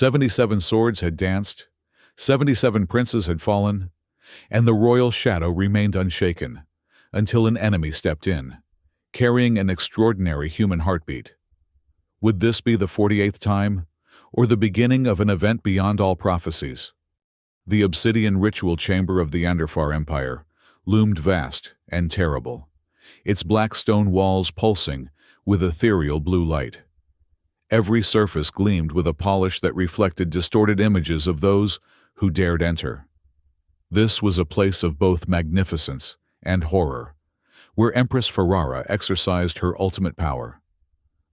77 swords had danced, 77 princes had fallen, and the royal shadow remained unshaken until an enemy stepped in, carrying an extraordinary human heartbeat. Would this be the 48th time, or the beginning of an event beyond all prophecies? The obsidian ritual chamber of the Andorfar Empire loomed vast and terrible, its black stone walls pulsing with ethereal blue light. Every surface gleamed with a polish that reflected distorted images of those who dared enter. This was a place of both magnificence and horror, where Empress Ferrara exercised her ultimate power.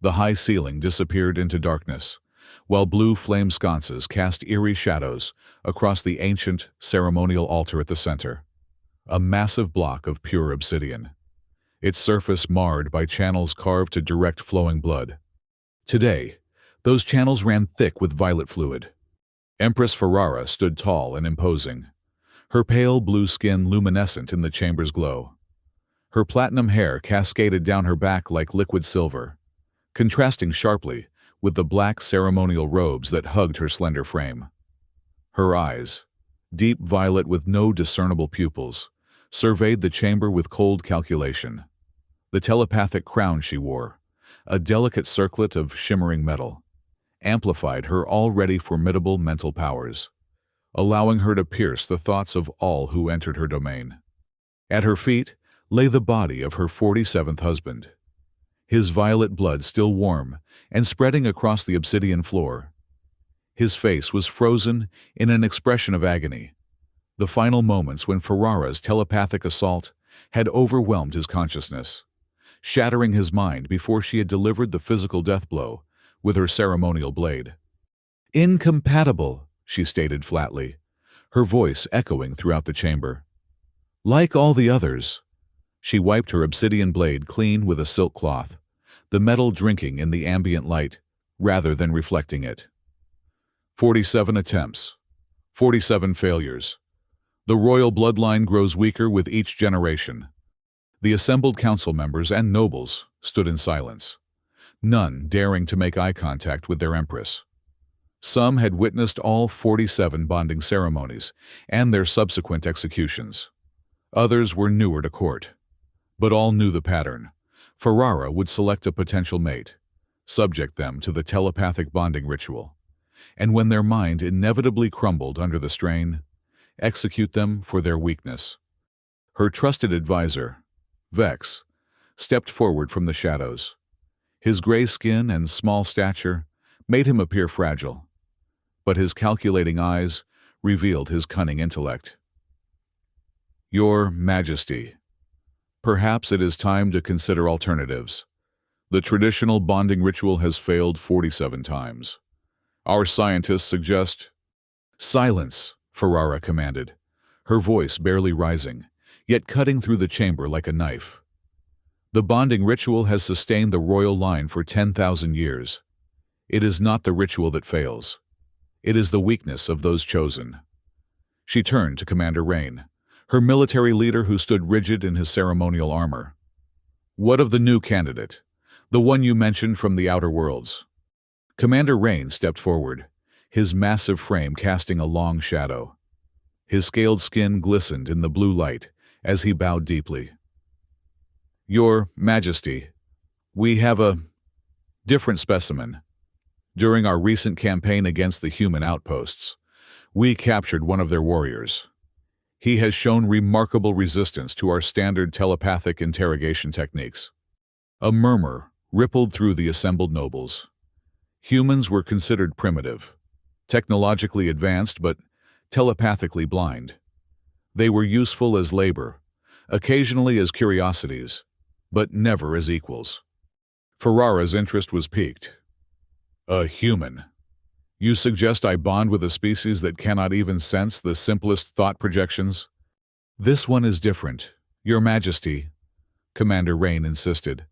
The high ceiling disappeared into darkness, while blue flame sconces cast eerie shadows across the ancient ceremonial altar at the center. A massive block of pure obsidian, its surface marred by channels carved to direct flowing blood. Today, those channels ran thick with violet fluid. Empress Ferrara stood tall and imposing, her pale blue skin luminescent in the chamber's glow. Her platinum hair cascaded down her back like liquid silver, contrasting sharply with the black ceremonial robes that hugged her slender frame. Her eyes, deep violet with no discernible pupils, surveyed the chamber with cold calculation. The telepathic crown she wore, a delicate circlet of shimmering metal, amplified her already formidable mental powers, allowing her to pierce the thoughts of all who entered her domain. At her feet lay the body of her 47th husband, his violet blood still warm and spreading across the obsidian floor. His face was frozen in an expression of agony, the final moments when Ferrara's telepathic assault had overwhelmed his consciousness, shattering his mind before she had delivered the physical death blow with her ceremonial blade. "Incompatible," she stated flatly, her voice echoing throughout the chamber. "Like all the others." She wiped her obsidian blade clean with a silk cloth, the metal drinking in the ambient light rather than reflecting it. 47 attempts, 47 failures. The royal bloodline grows weaker with each generation. The assembled council members and nobles stood in silence, none daring to make eye contact with their empress. Some had witnessed all 47 bonding ceremonies and their subsequent executions. Others were newer to court, but all knew the pattern. Ferrara would select a potential mate, subject them to the telepathic bonding ritual, and when their mind inevitably crumbled under the strain, execute them for their weakness. Her trusted advisor, Vex, stepped forward from the shadows. His gray skin and small stature made him appear fragile, but his calculating eyes revealed his cunning intellect. "Your Majesty, perhaps it is time to consider alternatives. The traditional bonding ritual has failed 47 times. Our scientists suggest—" "Silence," Ferrara commanded, her voice barely rising, yet cutting through the chamber like a knife. "The bonding ritual has sustained the royal line for 10,000 years. It is not the ritual that fails. It is the weakness of those chosen." She turned to Commander Rain, her military leader who stood rigid in his ceremonial armor. "What of the new candidate, the one you mentioned from the outer worlds?" Commander Rain stepped forward, his massive frame casting a long shadow. His scaled skin glistened in the blue light as he bowed deeply. "Your Majesty, we have a different specimen. During our recent campaign against the human outposts, we captured one of their warriors. He has shown remarkable resistance to our standard telepathic interrogation techniques." A murmur rippled through the assembled nobles. Humans were considered primitive, technologically advanced but telepathically blind. They were useful as labor, occasionally as curiosities, but never as equals. Ferrara's interest was piqued. "A human? You suggest I bond with a species that cannot even sense the simplest thought projections?" "This one is different, Your Majesty," Commander Rain insisted.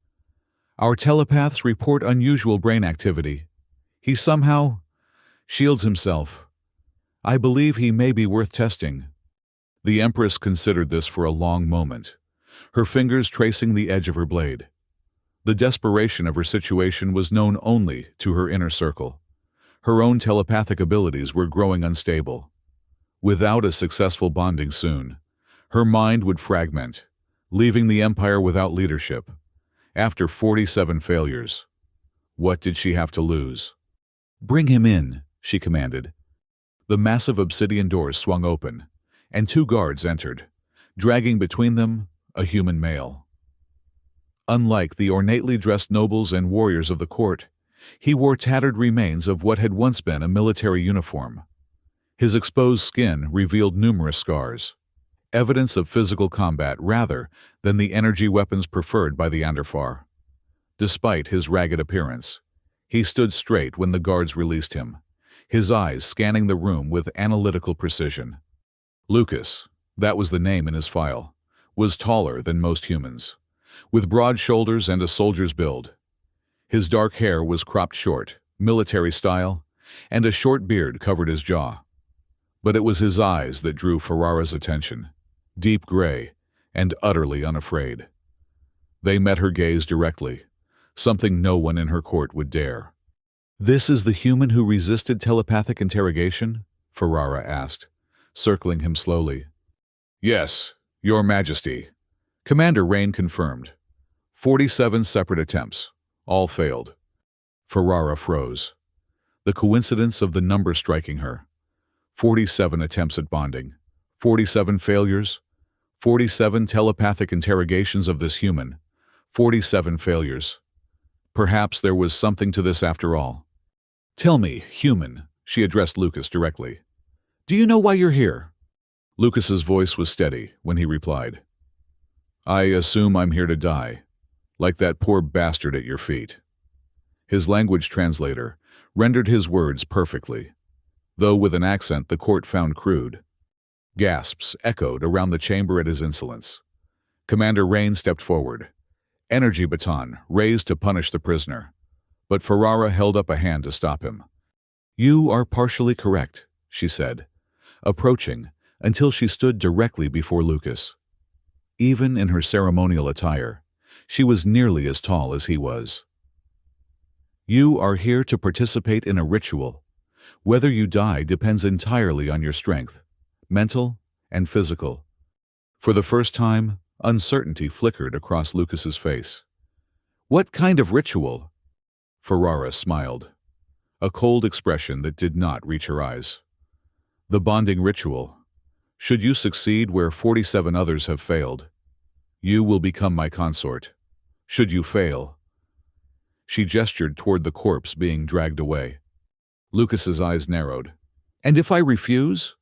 "Our telepaths report unusual brain activity. He somehow shields himself. I believe he may be worth testing." The Empress considered this for a long moment, her fingers tracing the edge of her blade. The desperation of her situation was known only to her inner circle. Her own telepathic abilities were growing unstable. Without a successful bonding soon, her mind would fragment, leaving the Empire without leadership. After 47 failures, what did she have to lose? "Bring him in," she commanded. The massive obsidian doors swung open, and 2 guards entered, dragging between them a human male. Unlike the ornately dressed nobles and warriors of the court, he wore tattered remains of what had once been a military uniform. His exposed skin revealed numerous scars, evidence of physical combat rather than the energy weapons preferred by the Anderfar. Despite his ragged appearance, he stood straight when the guards released him, his eyes scanning the room with analytical precision. Lucas, that was the name in his file, was taller than most humans, with broad shoulders and a soldier's build. His dark hair was cropped short, military style, and a short beard covered his jaw. But it was his eyes that drew Ferrara's attention, deep gray and utterly unafraid. They met her gaze directly, something no one in her court would dare. "This is the human who resisted telepathic interrogation?" Ferrara asked, circling him slowly. "Yes, Your Majesty," Commander Rain confirmed. 47 separate attempts, all failed. Ferrara froze. The coincidence of the number striking her. 47 attempts at bonding, 47 failures, 47 telepathic interrogations of this human, 47 failures. Perhaps there was something to this after all. "Tell me, human," she addressed Lucas directly. "Do you know why you're here?" Lucas's voice was steady when he replied. "I assume I'm here to die, like that poor bastard at your feet." His language translator rendered his words perfectly, though with an accent the court found crude. Gasps echoed around the chamber at his insolence. Commander Rain stepped forward, energy baton raised to punish the prisoner, but Ferrara held up a hand to stop him. "You are partially correct," she said, approaching until she stood directly before Lucas. Even in her ceremonial attire, she was nearly as tall as he was. "You are here to participate in a ritual. Whether you die depends entirely on your strength, mental and physical." For the first time, uncertainty flickered across Lucas's face. "What kind of ritual?" Ferrara smiled, a cold expression that did not reach her eyes. "The bonding ritual. Should you succeed where 47 others have failed, you will become my consort. Should you fail..." She gestured toward the corpse being dragged away. Lucas's eyes narrowed. "And if I refuse?"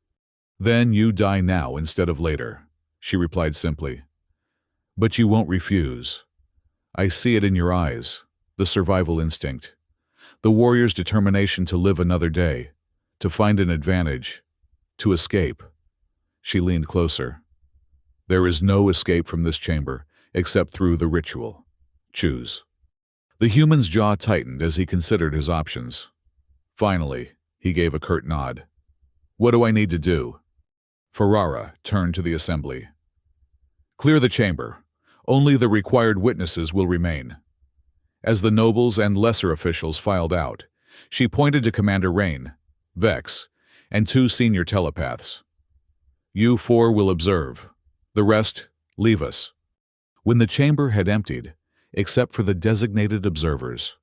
"Then you die now instead of later," she replied simply. "But you won't refuse. I see it in your eyes, the survival instinct, the warrior's determination to live another day, to find an advantage, to escape." She leaned closer. "There is no escape from this chamber except through the ritual. Choose." The human's jaw tightened as he considered his options. Finally, he gave a curt nod. "What do I need to do?" Ferrara turned to the assembly. "Clear the chamber. Only the required witnesses will remain." As the nobles and lesser officials filed out, she pointed to Commander Rain, Vex, and 2 senior telepaths. "You 4 will observe. The rest, leave us." When the chamber had emptied, except for the designated observers,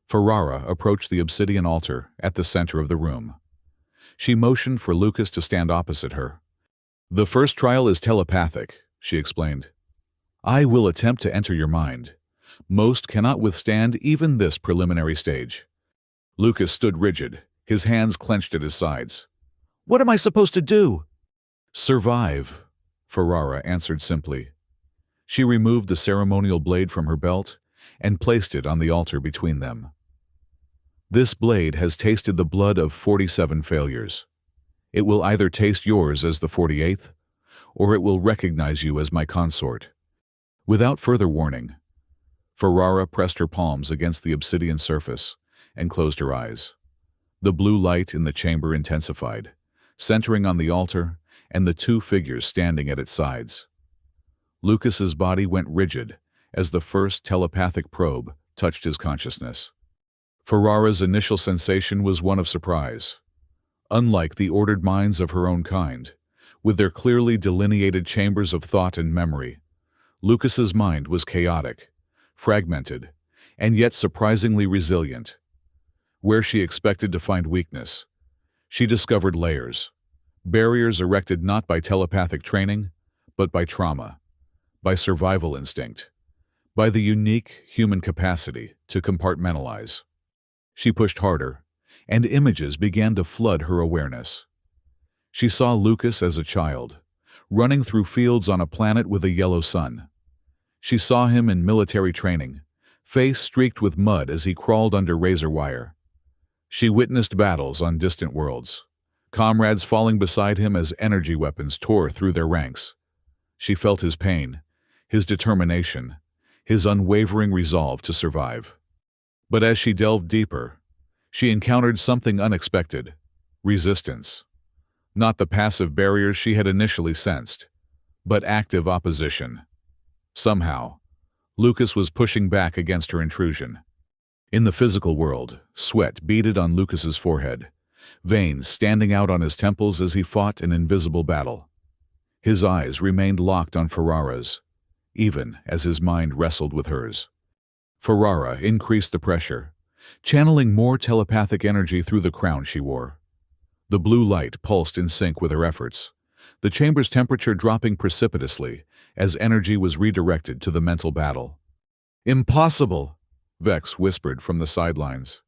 Ferrara approached the obsidian altar at the center of the room. She motioned for Lucas to stand opposite her. "The first trial is telepathic," she explained. "I will attempt to enter your mind. Most cannot withstand even this preliminary stage." Lucas stood rigid, his hands clenched at his sides. "What am I supposed to do?" "Survive," Ferrara answered simply. She removed the ceremonial blade from her belt and placed it on the altar between them. "This blade has tasted the blood of 47 failures. It will either taste yours as the 48th, or it will recognize you as my consort." Without further warning, Ferrara pressed her palms against the obsidian surface and closed her eyes. The blue light in the chamber intensified, centering on the altar and the 2 figures standing at its sides. Lucas's body went rigid as the first telepathic probe touched his consciousness. Ferrara's initial sensation was one of surprise. Unlike the ordered minds of her own kind, with their clearly delineated chambers of thought and memory, Lucas's mind was chaotic, fragmented, and yet surprisingly resilient. Where she expected to find weakness, she discovered layers, barriers erected not by telepathic training, but by trauma, by survival instinct, by the unique human capacity to compartmentalize. She pushed harder, and images began to flood her awareness. She saw Lucas as a child, running through fields on a planet with a yellow sun. She saw him in military training, face streaked with mud as he crawled under razor wire. She witnessed battles on distant worlds, comrades falling beside him as energy weapons tore through their ranks. She felt his pain, his determination, his unwavering resolve to survive. But as she delved deeper, she encountered something unexpected: resistance. Not the passive barriers she had initially sensed, but active opposition. Somehow, Lucas was pushing back against her intrusion. In the physical world, sweat beaded on Lucas's forehead, veins standing out on his temples as he fought an invisible battle. His eyes remained locked on Ferrara's, even as his mind wrestled with hers. Ferrara increased the pressure, channeling more telepathic energy through the crown she wore. The blue light pulsed in sync with her efforts, the chamber's temperature dropping precipitously as energy was redirected to the mental battle. "Impossible!" Vex whispered from the sidelines,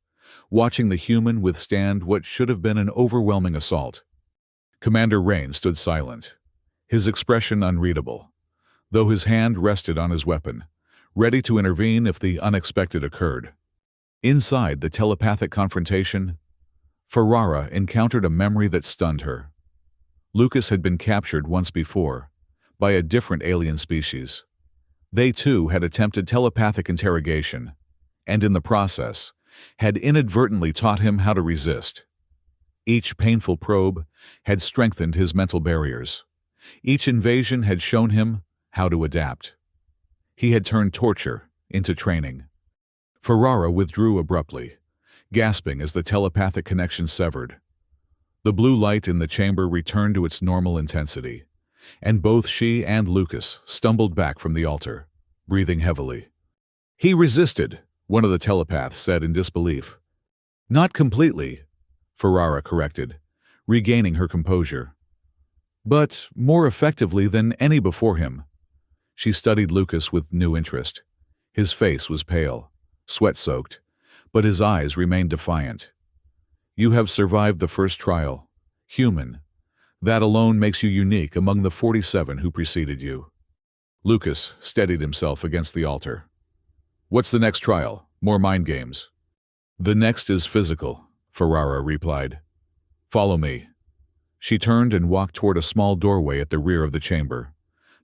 watching the human withstand what should have been an overwhelming assault. Commander Rain stood silent, his expression unreadable, though his hand rested on his weapon, ready to intervene if the unexpected occurred. Inside the telepathic confrontation, Ferrara encountered a memory that stunned her. Lucas had been captured once before, by a different alien species. They too had attempted telepathic interrogation, and in the process, had inadvertently taught him how to resist. Each painful probe had strengthened his mental barriers. Each invasion had shown him how to adapt. He had turned torture into training. Ferrara withdrew abruptly, gasping as the telepathic connection severed. The blue light in the chamber returned to its normal intensity, and both she and Lucas stumbled back from the altar, breathing heavily. "He resisted," one of the telepaths said in disbelief. "Not completely," Ferrara corrected, regaining her composure. "But more effectively than any before him." She studied Lucas with new interest. His face was pale, sweat-soaked, but his eyes remained defiant. "You have survived the first trial. Human. That alone makes you unique among the 47 who preceded you." Lucas steadied himself against the altar. "What's the next trial? More mind games?" "The next is physical," Ferrara replied. "Follow me." She turned and walked toward a small doorway at the rear of the chamber,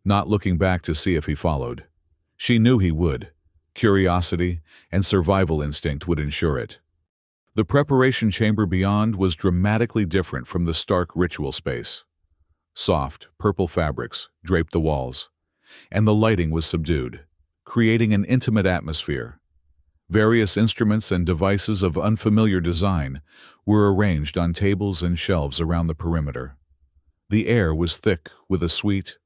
not looking back to see if he followed. She knew he would. Curiosity and survival instinct would ensure it. The preparation chamber beyond was dramatically different from the stark ritual space. Soft, purple fabrics draped the walls, and the lighting was subdued, creating an intimate atmosphere. Various instruments and devices of unfamiliar design were arranged on tables and shelves around the perimeter. The air was thick with a sweet,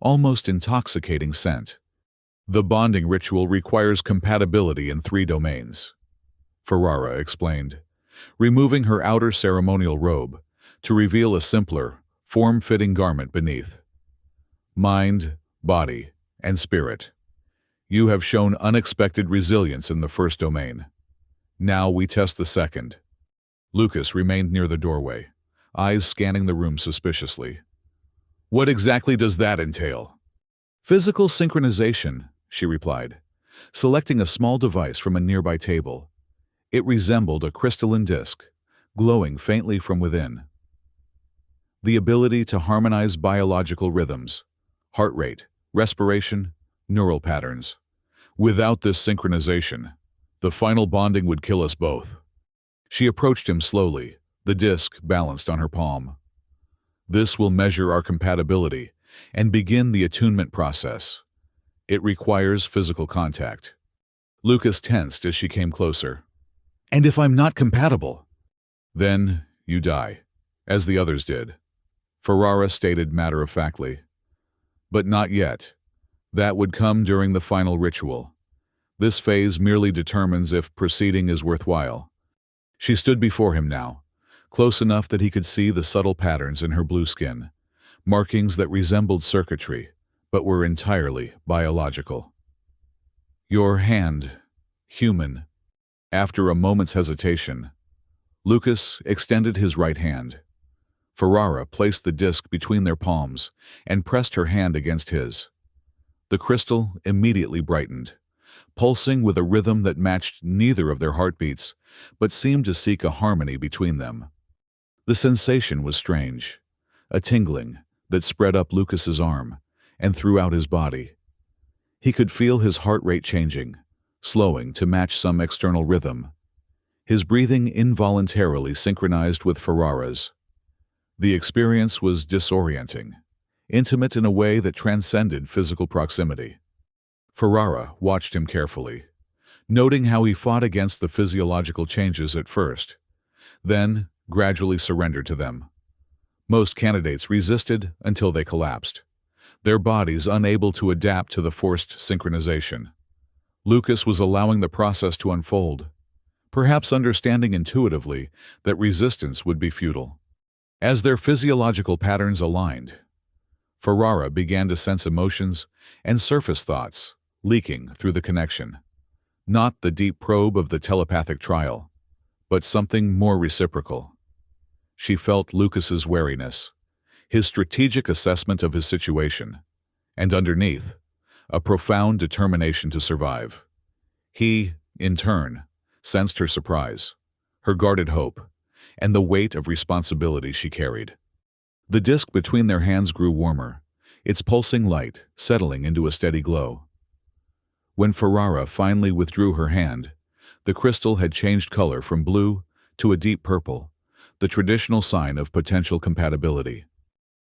almost intoxicating scent. "The bonding ritual requires compatibility in 3 domains," Ferrara explained, removing her outer ceremonial robe to reveal a simpler, form-fitting garment beneath. "Mind, body, and spirit. You have shown unexpected resilience in the first domain. Now we test the second." Lucas remained near the doorway, eyes scanning the room suspiciously. "What exactly does that entail?" "Physical synchronization," she replied, selecting a small device from a nearby table. It resembled a crystalline disk, glowing faintly from within. The ability to harmonize biological rhythms, heart rate, respiration, neural patterns. "Without this synchronization, the final bonding would kill us both." She approached him slowly, the disk balanced on her palm. "This will measure our compatibility and begin the attunement process. It requires physical contact." Lucas tensed as she came closer. And if I'm not compatible? Then you die, as the others did, Ferrara stated matter-of-factly. But not yet. That would come during the final ritual. This phase merely determines if proceeding is worthwhile. She stood before him now, close enough that he could see the subtle patterns in her blue skin, markings that resembled circuitry, but were entirely biological. Your hand, human. After a moment's hesitation, Lucas extended his right hand. Ferrara placed the disc between their palms and pressed her hand against his. The crystal immediately brightened, pulsing with a rhythm that matched neither of their heartbeats, but seemed to seek a harmony between them. The sensation was strange, a tingling that spread up Lucas's arm and throughout his body. He could feel his heart rate changing, slowing to match some external rhythm. His breathing involuntarily synchronized with Ferrara's. The experience was disorienting, intimate in a way that transcended physical proximity. Ferrara watched him carefully, noting how he fought against the physiological changes at first, then gradually surrendered to them. Most candidates resisted until they collapsed, their bodies unable to adapt to the forced synchronization. Lucas was allowing the process to unfold, perhaps understanding intuitively that resistance would be futile. As their physiological patterns aligned, Ferrara began to sense emotions and surface thoughts leaking through the connection. Not the deep probe of the telepathic trial, but something more reciprocal. She felt Lucas's wariness, his strategic assessment of his situation, and underneath, a profound determination to survive. He, in turn, sensed her surprise, her guarded hope, and the weight of responsibility she carried. The disc between their hands grew warmer, its pulsing light settling into a steady glow. When Ferrara finally withdrew her hand, the crystal had changed color from blue to a deep purple, the traditional sign of potential compatibility.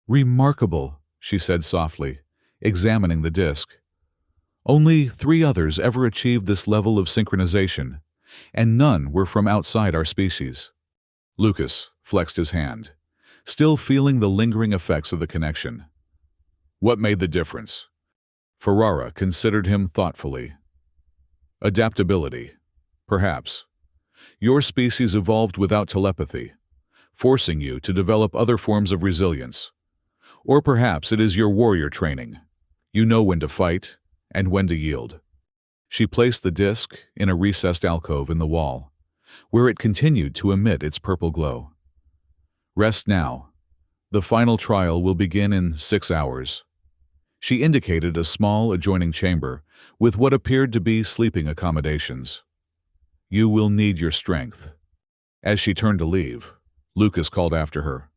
"Remarkable," she said softly, examining the disc. "Only 3 others ever achieved this level of synchronization, and none were from outside our species." Lucas flexed his hand, still feeling the lingering effects of the connection. "What made the difference?" Ferrara considered him thoughtfully. "Adaptability, perhaps. Your species evolved without telepathy, forcing you to develop other forms of resilience. Or perhaps it is your warrior training. You know when to fight and when to yield." She placed the disc in a recessed alcove in the wall, where it continued to emit its purple glow. "Rest now. The final trial will begin in 6 hours." She indicated a small adjoining chamber with what appeared to be sleeping accommodations. "You will need your strength." As she turned to leave, Lucas called after her.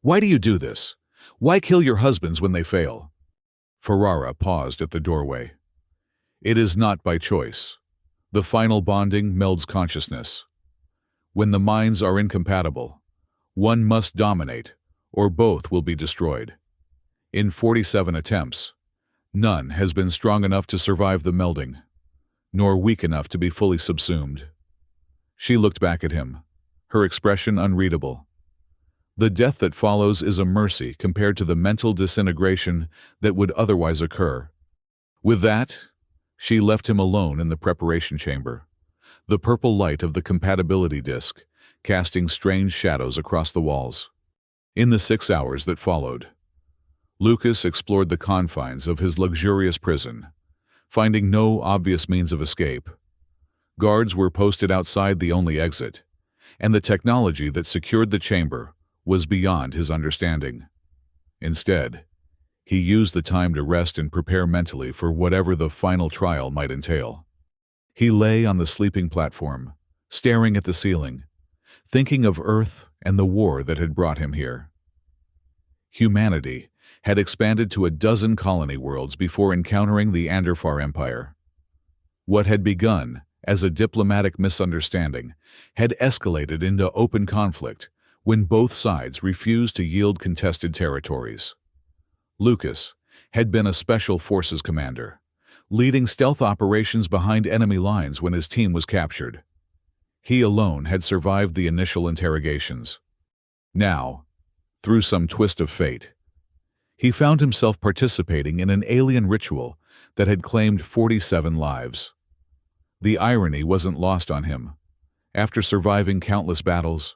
"Why do you do this? Why kill your husbands when they fail?" Ferrara paused at the doorway. "It is not by choice. The final bonding melds consciousness. When the minds are incompatible, one must dominate, or both will be destroyed. In 47 attempts, none has been strong enough to survive the melding, nor weak enough to be fully subsumed." She looked back at him, her expression unreadable. The death that follows is a mercy compared to the mental disintegration that would otherwise occur. With that, she left him alone in the preparation chamber, the purple light of the compatibility disc casting strange shadows across the walls. In the 6 hours that followed, Lucas explored the confines of his luxurious prison, finding no obvious means of escape. Guards were posted outside the only exit, and the technology that secured the chamber was beyond his understanding. Instead, he used the time to rest and prepare mentally for whatever the final trial might entail. He lay on the sleeping platform, staring at the ceiling, thinking of Earth and the war that had brought him here. Humanity had expanded to a dozen colony worlds before encountering the Anderfar Empire. What had begun as a diplomatic misunderstanding had escalated into open conflict when both sides refused to yield contested territories. Lucas had been a Special Forces commander, leading stealth operations behind enemy lines when his team was captured. He alone had survived the initial interrogations. Now, through some twist of fate, he found himself participating in an alien ritual that had claimed 47 lives. The irony wasn't lost on him. After surviving countless battles,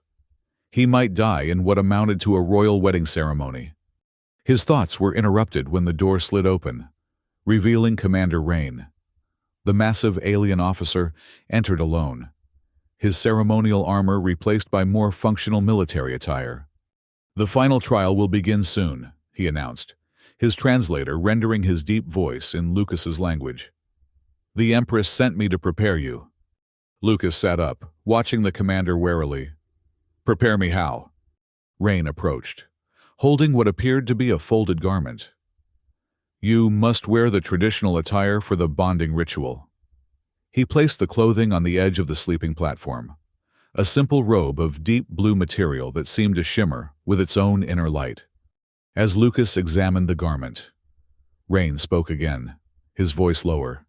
he might die in what amounted to a royal wedding ceremony. His thoughts were interrupted when the door slid open, revealing Commander Rain. The massive alien officer entered alone, his ceremonial armor replaced by more functional military attire. "The final trial will begin soon," he announced, his translator rendering his deep voice in Lucas's language. "The Empress sent me to prepare you." Lucas sat up, watching the commander warily. "Prepare me how?" Rain approached, holding what appeared to be a folded garment. "You must wear the traditional attire for the bonding ritual." He placed the clothing on the edge of the sleeping platform, a simple robe of deep blue material that seemed to shimmer with its own inner light. As Lucas examined the garment, Rain spoke again, his voice lower.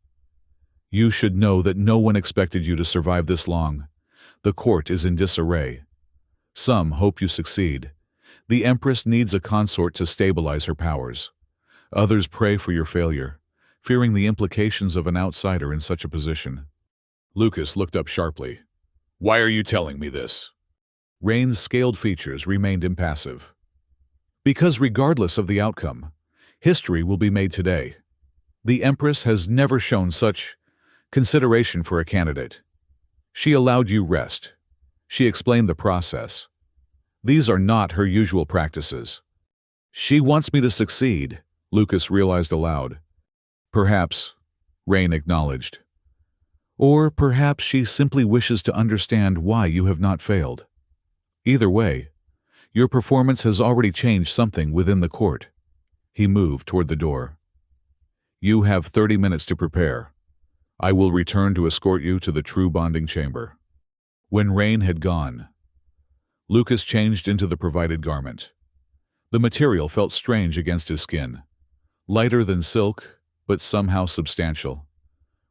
"You should know that no one expected you to survive this long. The court is in disarray. Some hope you succeed. The Empress needs a consort to stabilize her powers. Others pray for your failure, fearing the implications of an outsider in such a position." Lucas looked up sharply. "Why are you telling me this?" Rain's scaled features remained impassive. "Because regardless of the outcome, history will be made today. The Empress has never shown such consideration for a candidate. She allowed you rest. She explained the process. These are not her usual practices. She wants me to succeed," Lucas realized aloud. "Perhaps," Rain acknowledged. "Or perhaps she simply wishes to understand why you have not failed. Either way, your performance has already changed something within the court." He moved toward the door. "You have 30 minutes to prepare. I will return to escort you to the true bonding chamber." When Rain had gone, Lucas changed into the provided garment. The material felt strange against his skin, lighter than silk, but somehow substantial,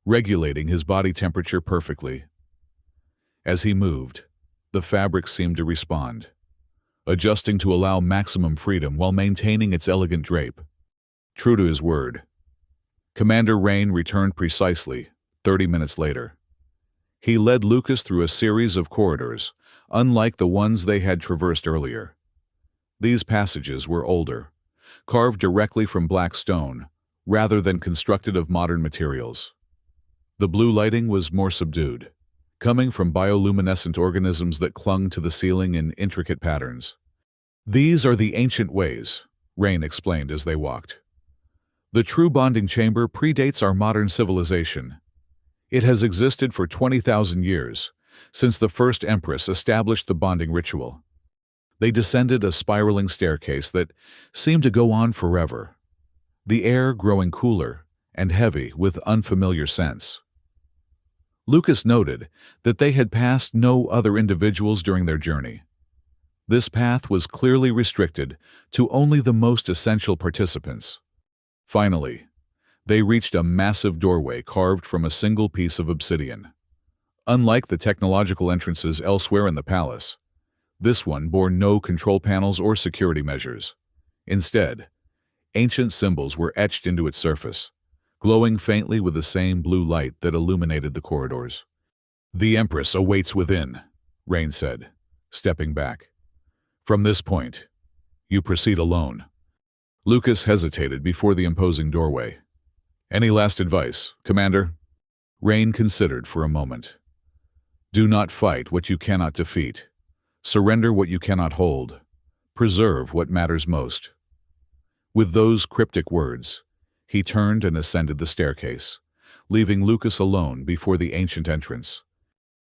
regulating his body temperature perfectly. As he moved, the fabric seemed to respond, adjusting to allow maximum freedom while maintaining its elegant drape. True to his word, Commander Rain returned precisely 30 minutes later. He led Lucas through a series of corridors, unlike the ones they had traversed earlier. These passages were older, carved directly from black stone, rather than constructed of modern materials. The blue lighting was more subdued, coming from bioluminescent organisms that clung to the ceiling in intricate patterns. "These are the ancient ways," Rain explained as they walked. "The true bonding chamber predates our modern civilization. It has existed for 20,000 years, since the first Empress established the bonding ritual." They descended a spiraling staircase that seemed to go on forever, the air growing cooler and heavy with unfamiliar scents. Lucas noted that they had passed no other individuals during their journey. This path was clearly restricted to only the most essential participants. Finally, they reached a massive doorway carved from a single piece of obsidian. Unlike the technological entrances elsewhere in the palace, this one bore no control panels or security measures. Instead, ancient symbols were etched into its surface, glowing faintly with the same blue light that illuminated the corridors. "The Empress awaits within," Rain said, stepping back. "From this point, you proceed alone." Lucas hesitated before the imposing doorway. "Any last advice, Commander?" Rain considered for a moment. "Do not fight what you cannot defeat. Surrender what you cannot hold. Preserve what matters most." With those cryptic words, he turned and ascended the staircase, leaving Lucas alone before the ancient entrance.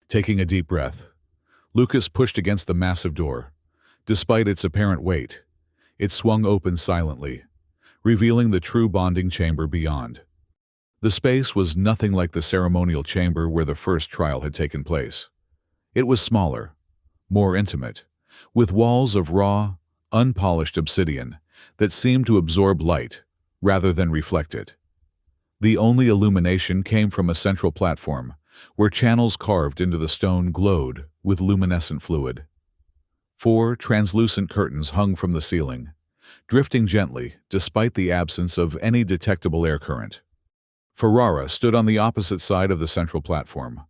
Taking a deep breath, Lucas pushed against the massive door. Despite its apparent weight, it swung open silently, revealing the true bonding chamber beyond. The space was nothing like the ceremonial chamber where the first trial had taken place. It was smaller, more intimate, with walls of raw, unpolished obsidian that seemed to absorb light rather than reflect it. The only illumination came from a central platform, where channels carved into the stone glowed with luminescent fluid. 4 translucent curtains hung from the ceiling, drifting gently despite the absence of any detectable air current. Ferrara stood on the opposite side of the central platform,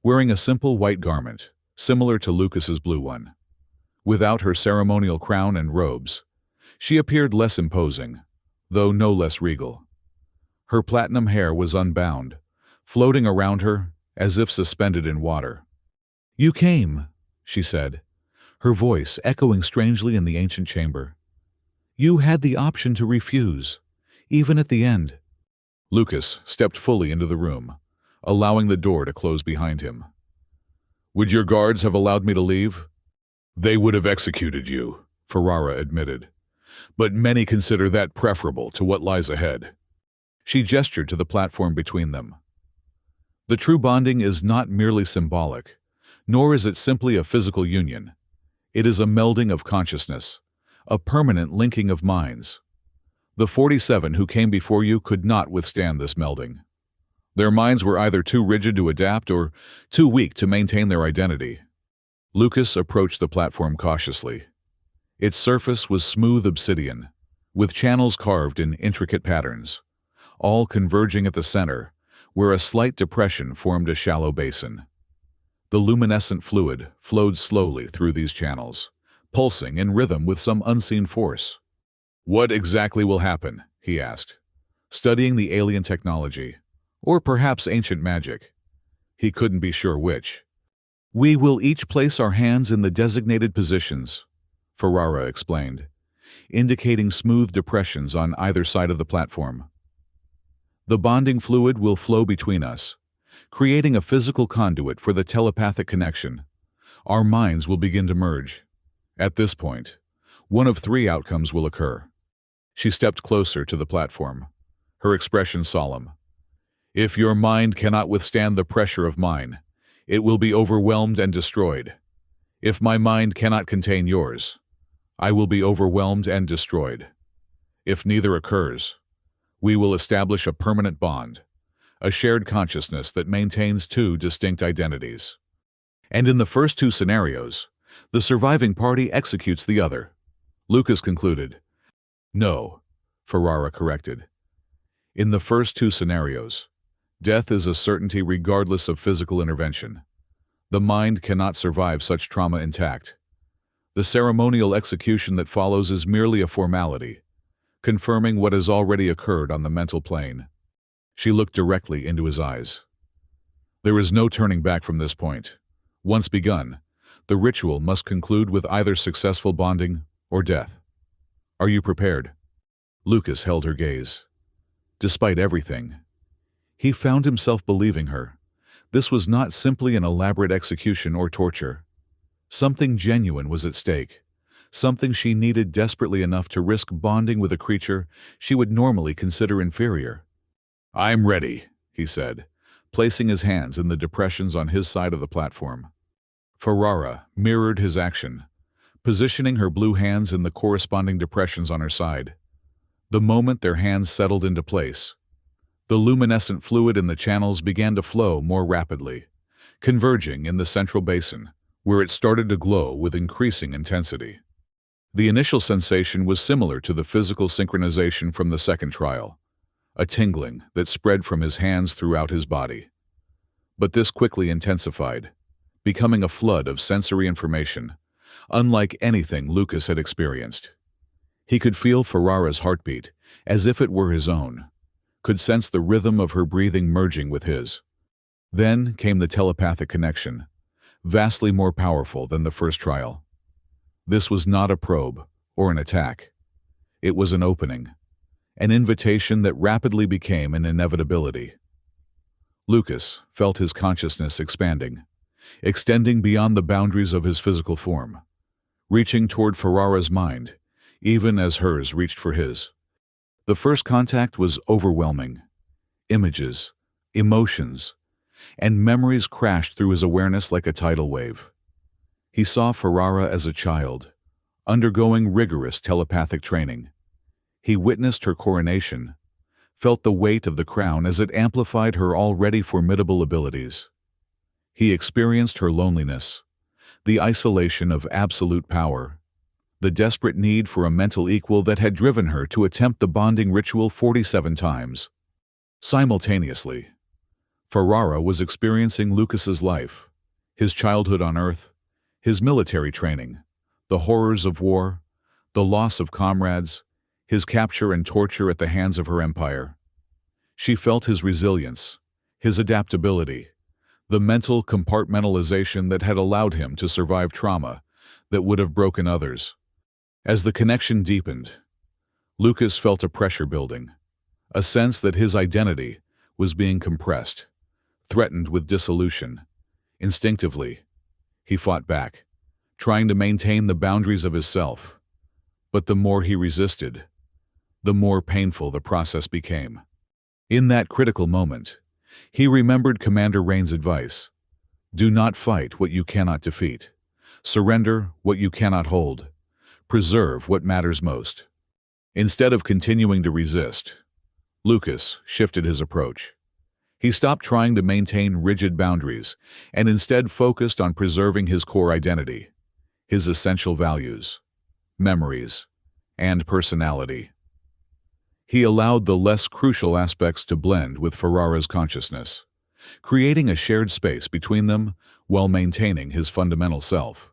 wearing a simple white garment, similar to Lucas's blue one. Without her ceremonial crown and robes, she appeared less imposing, though no less regal. Her platinum hair was unbound, floating around her as if suspended in water. "You came," she said, her voice echoing strangely in the ancient chamber. "You had the option to refuse, even at the end." Lucas stepped fully into the room, allowing the door to close behind him. "Would your guards have allowed me to leave?" "They would have executed you," Ferrara admitted. "But many consider that preferable to what lies ahead." She gestured to the platform between them. The true bonding is not merely symbolic, nor is it simply a physical union. It is a melding of consciousness, a permanent linking of minds. The 47 who came before you could not withstand this melding. Their minds were either too rigid to adapt or too weak to maintain their identity. Lucas approached the platform cautiously. Its surface was smooth obsidian, with channels carved in intricate patterns, all converging at the center, where a slight depression formed a shallow basin. The luminescent fluid flowed slowly through these channels, pulsing in rhythm with some unseen force. "What exactly will happen?" he asked, studying the alien technology, or perhaps ancient magic. He couldn't be sure which. "We will each place our hands in the designated positions," Ferrara explained, indicating smooth depressions on either side of the platform. "The bonding fluid will flow between us, creating a physical conduit for the telepathic connection. Our minds will begin to merge. At this point, one of 3 outcomes will occur." She stepped closer to the platform, her expression solemn. "If your mind cannot withstand the pressure of mine, it will be overwhelmed and destroyed. If my mind cannot contain yours, I will be overwhelmed and destroyed. If neither occurs, we will establish a permanent bond, a shared consciousness that maintains 2 distinct identities. And in the first 2 scenarios, the surviving party executes the other," Lucas concluded. "No," Ferrara corrected. "In the first 2 scenarios, death is a certainty regardless of physical intervention. The mind cannot survive such trauma intact. The ceremonial execution that follows is merely a formality, confirming what has already occurred on the mental plane." She looked directly into his eyes. "There is no turning back from this point. Once begun, the ritual must conclude with either successful bonding or death. Are you prepared?" Lucas held her gaze. Despite everything, he found himself believing her. This was not simply an elaborate execution or torture. Something genuine was at stake, something she needed desperately enough to risk bonding with a creature she would normally consider inferior. "I'm ready," he said, placing his hands in the depressions on his side of the platform. Ferrara mirrored his action, positioning her blue hands in the corresponding depressions on her side. The moment their hands settled into place, the luminescent fluid in the channels began to flow more rapidly, converging in the central basin, where it started to glow with increasing intensity. The initial sensation was similar to the physical synchronization from the second trial, a tingling that spread from his hands throughout his body. But this quickly intensified, becoming a flood of sensory information, unlike anything Lucas had experienced. He could feel Ferrara's heartbeat as if it were his own, could sense the rhythm of her breathing merging with his. Then came the telepathic connection, vastly more powerful than the first trial. This was not a probe or an attack. It was an opening, an invitation that rapidly became an inevitability. Lucas felt his consciousness expanding, extending beyond the boundaries of his physical form, reaching toward Ferrara's mind, even as hers reached for his. The first contact was overwhelming. Images, emotions, and memories crashed through his awareness like a tidal wave. He saw Ferrara as a child, undergoing rigorous telepathic training. He witnessed her coronation, felt the weight of the crown as it amplified her already formidable abilities. He experienced her loneliness, the isolation of absolute power, the desperate need for a mental equal that had driven her to attempt the bonding ritual 47 times. Simultaneously, Ferrara was experiencing Lucas's life, his childhood on Earth, his military training, the horrors of war, the loss of comrades, his capture and torture at the hands of her empire. She felt his resilience, his adaptability, the mental compartmentalization that had allowed him to survive trauma that would have broken others. As the connection deepened, Lucas felt a pressure building, a sense that his identity was being compressed, threatened with dissolution. Instinctively, he fought back, trying to maintain the boundaries of his self. But the more he resisted, the more painful the process became. In that critical moment, he remembered Commander Rain's advice: do not fight what you cannot defeat. Surrender what you cannot hold. Preserve what matters most. Instead of continuing to resist, Lucas shifted his approach. He stopped trying to maintain rigid boundaries and instead focused on preserving his core identity, his essential values, memories, and personality. He allowed the less crucial aspects to blend with Ferrara's consciousness, creating a shared space between them while maintaining his fundamental self.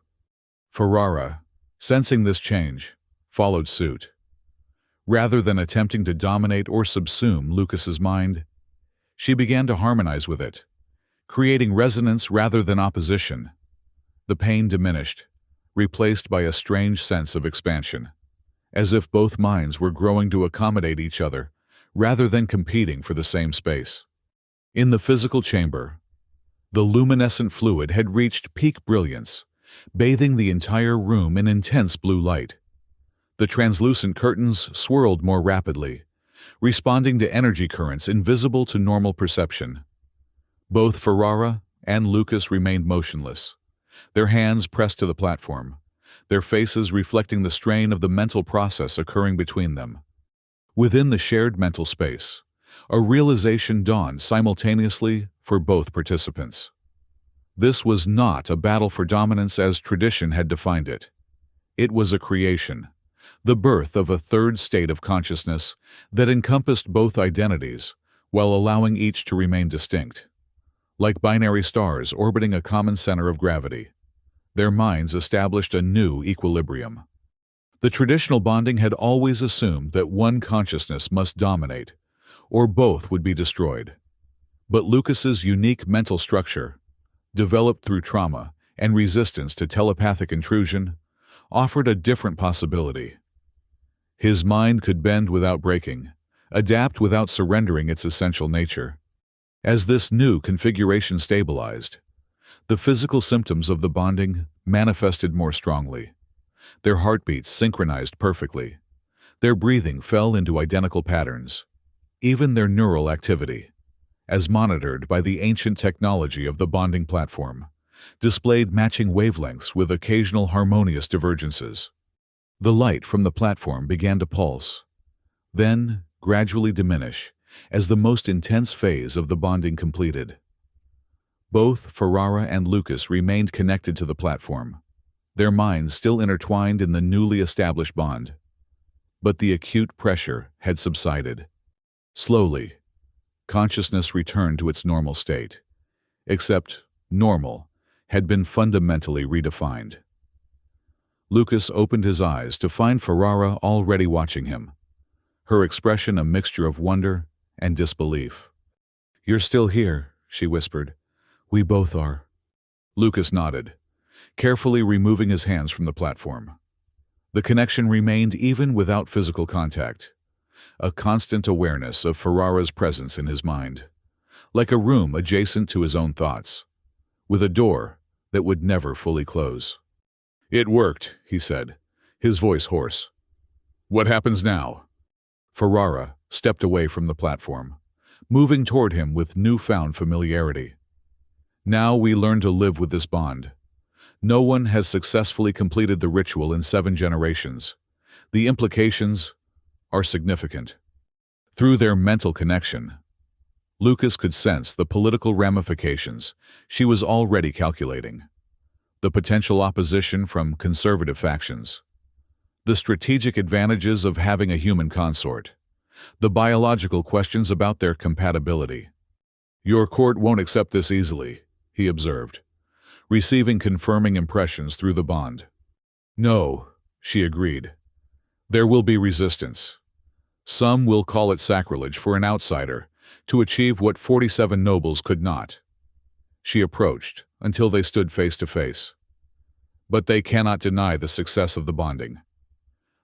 Ferrara, sensing this change, followed suit. Rather than attempting to dominate or subsume Lucas's mind, she began to harmonize with it, creating resonance rather than opposition. The pain diminished, replaced by a strange sense of expansion, as if both minds were growing to accommodate each other rather than competing for the same space. In the physical chamber, the luminescent fluid had reached peak brilliance, bathing the entire room in intense blue light. The translucent curtains swirled more rapidly, responding to energy currents invisible to normal perception. Both Ferrara and Lucas remained motionless, their hands pressed to the platform, their faces reflecting the strain of the mental process occurring between them. Within the shared mental space, a realization dawned simultaneously for both participants. This was not a battle for dominance as tradition had defined it. It was a creation, the birth of a third state of consciousness that encompassed both identities while allowing each to remain distinct. Like binary stars orbiting a common center of gravity, their minds established a new equilibrium. The traditional bonding had always assumed that one consciousness must dominate, or both would be destroyed. But Lucas's unique mental structure, developed through trauma and resistance to telepathic intrusion, offered a different possibility. His mind could bend without breaking, adapt without surrendering its essential nature. As this new configuration stabilized, the physical symptoms of the bonding manifested more strongly. Their heartbeats synchronized perfectly. Their breathing fell into identical patterns. Even their neural activity, as monitored by the ancient technology of the bonding platform, displayed matching wavelengths with occasional harmonious divergences. The light from the platform began to pulse, then gradually diminish as the most intense phase of the bonding completed. Both Ferrara and Lucas remained connected to the platform, their minds still intertwined in the newly established bond. But the acute pressure had subsided. Slowly, consciousness returned to its normal state, except normal had been fundamentally redefined. Lucas opened his eyes to find Ferrara already watching him, her expression a mixture of wonder and disbelief. "You're still here," she whispered. "We both are." Lucas nodded, carefully removing his hands from the platform. The connection remained even without physical contact, a constant awareness of Ferrara's presence in his mind, like a room adjacent to his own thoughts, with a door that would never fully close. "It worked," he said, his voice hoarse. "What happens now?" Ferrara stepped away from the platform, moving toward him with newfound familiarity. "Now we learn to live with this bond. No one has successfully completed the ritual in 7 generations. The implications are significant." Through their mental connection, Lucas could sense the political ramifications she was already calculating. The potential opposition from conservative factions. The strategic advantages of having a human consort. The biological questions about their compatibility. "Your court won't accept this easily," he observed, receiving confirming impressions through the bond. "No," she agreed. "There will be resistance. Some will call it sacrilege for an outsider to achieve what 47 nobles could not." She approached until they stood face to face. "But they cannot deny the success of the bonding.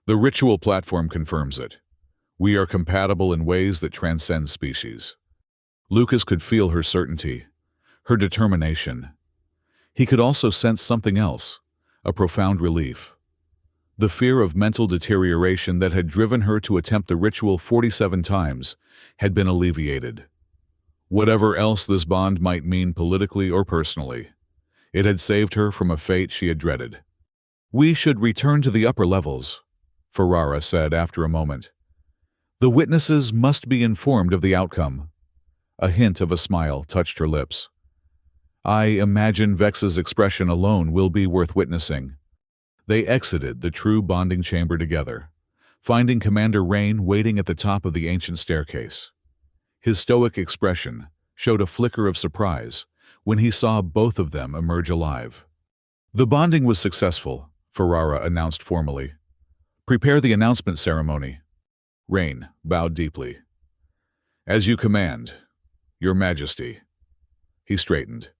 The ritual platform confirms it. We are compatible in ways that transcend species." Lucas could feel her certainty, her determination. He could also sense something else, a profound relief. The fear of mental deterioration that had driven her to attempt the ritual 47 times had been alleviated. Whatever else this bond might mean politically or personally, it had saved her from a fate she had dreaded. "We should return to the upper levels," Ferrara said after a moment. "The witnesses must be informed of the outcome." A hint of a smile touched her lips. "I imagine Vex's expression alone will be worth witnessing." They exited the true bonding chamber together, finding Commander Rain waiting at the top of the ancient staircase. His stoic expression showed a flicker of surprise when he saw both of them emerge alive. "The bonding was successful," Ferrara announced formally. "Prepare the announcement ceremony." Rain bowed deeply. "As you command, Your Majesty." He straightened,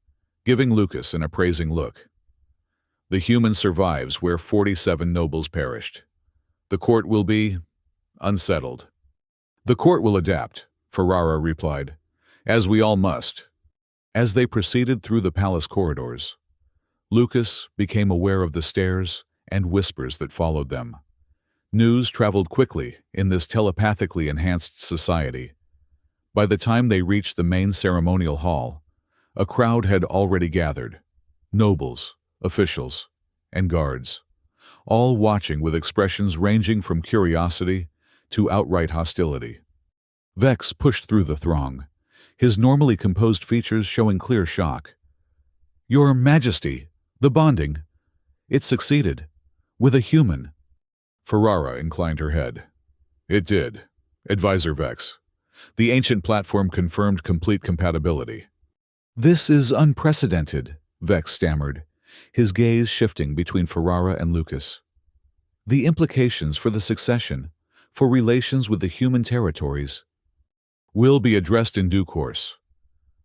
giving Lucas an appraising look. "The human survives where 47 nobles perished. The court will be unsettled." "The court will adapt," Ferrara replied, "as we all must." As they proceeded through the palace corridors, Lucas became aware of the stares and whispers that followed them. News traveled quickly in this telepathically enhanced society. By the time they reached the main ceremonial hall, a crowd had already gathered. Nobles, officials, and guards, all watching with expressions ranging from curiosity to outright hostility. Vex pushed through the throng, his normally composed features showing clear shock. "Your Majesty, the bonding. It succeeded. With a human." Ferrara inclined her head. "It did, Advisor Vex. The ancient platform confirmed complete compatibility." "This is unprecedented," Vex stammered, his gaze shifting between Ferrara and Lucas. "The implications for the succession, for relations with the human territories." "Will be addressed in due course."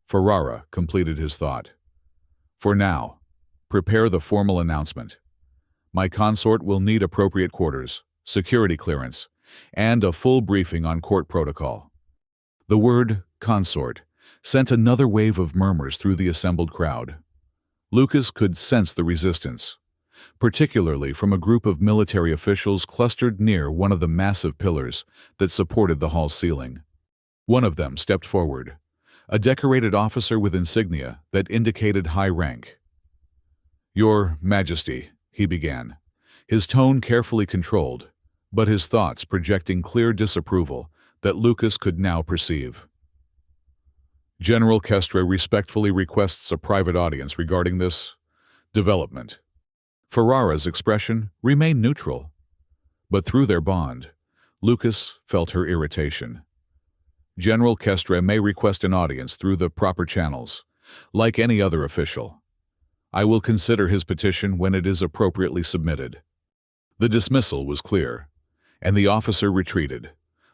Ferrara completed his thought. "For now, prepare the formal announcement. My consort will need appropriate quarters, security clearance, and a full briefing on court protocol." The word consort sent another wave of murmurs through the assembled crowd. Lucas could sense the resistance, particularly from a group of military officials clustered near one of the massive pillars that supported the hall's ceiling. One of them stepped forward, a decorated officer with insignia that indicated high rank. "Your Majesty," he began, his tone carefully controlled, but his thoughts projecting clear disapproval that Lucas could now perceive. "General Kestra respectfully requests a private audience regarding this development." Ferrara's expression remained neutral, but through their bond, Lucas felt her irritation. "General Kestra may request an audience through the proper channels, like any other official. I will consider his petition when it is appropriately submitted." The dismissal was clear, and the officer retreated,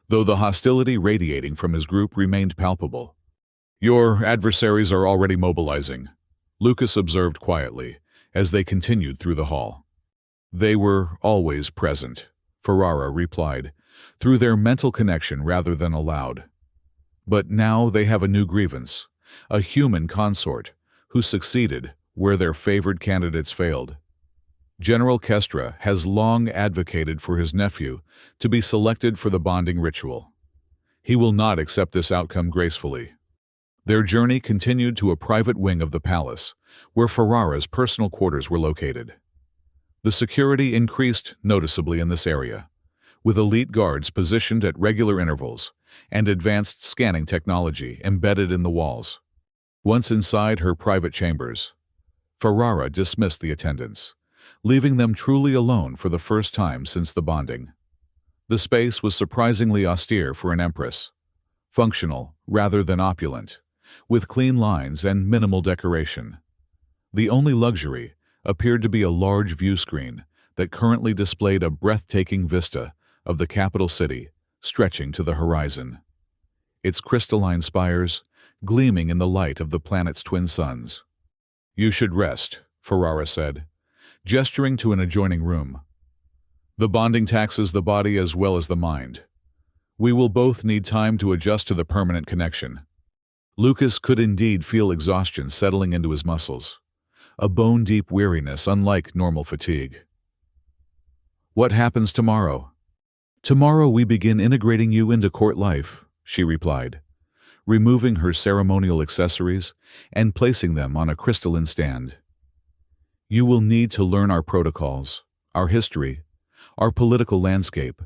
though the hostility radiating from his group remained palpable. "Your adversaries are already mobilizing," Lucas observed quietly as they continued through the hall. "They were always present," Ferrara replied, through their mental connection rather than aloud. "But now they have a new grievance, a human consort who succeeded where their favored candidates failed. General Kestra has long advocated for his nephew to be selected for the bonding ritual. He will not accept this outcome gracefully." Their journey continued to a private wing of the palace, where Ferrara's personal quarters were located. The security increased noticeably in this area, with elite guards positioned at regular intervals and advanced scanning technology embedded in the walls. Once inside her private chambers, Ferrara dismissed the attendants, leaving them truly alone for the first time since the bonding. The space was surprisingly austere for an empress, functional rather than opulent, with clean lines and minimal decoration. The only luxury appeared to be a large view screen that currently displayed a breathtaking vista of the capital city stretching to the horizon, its crystalline spires gleaming in the light of the planet's twin suns. "You should rest," Ferrara said, gesturing to an adjoining room. "The bonding taxes the body as well as the mind. We will both need time to adjust to the permanent connection." Lucas could indeed feel exhaustion settling into his muscles, a bone-deep weariness unlike normal fatigue. "What happens tomorrow?" "Tomorrow we begin integrating you into court life," she replied, removing her ceremonial accessories and placing them on a crystalline stand. "You will need to learn our protocols, our history, our political landscape,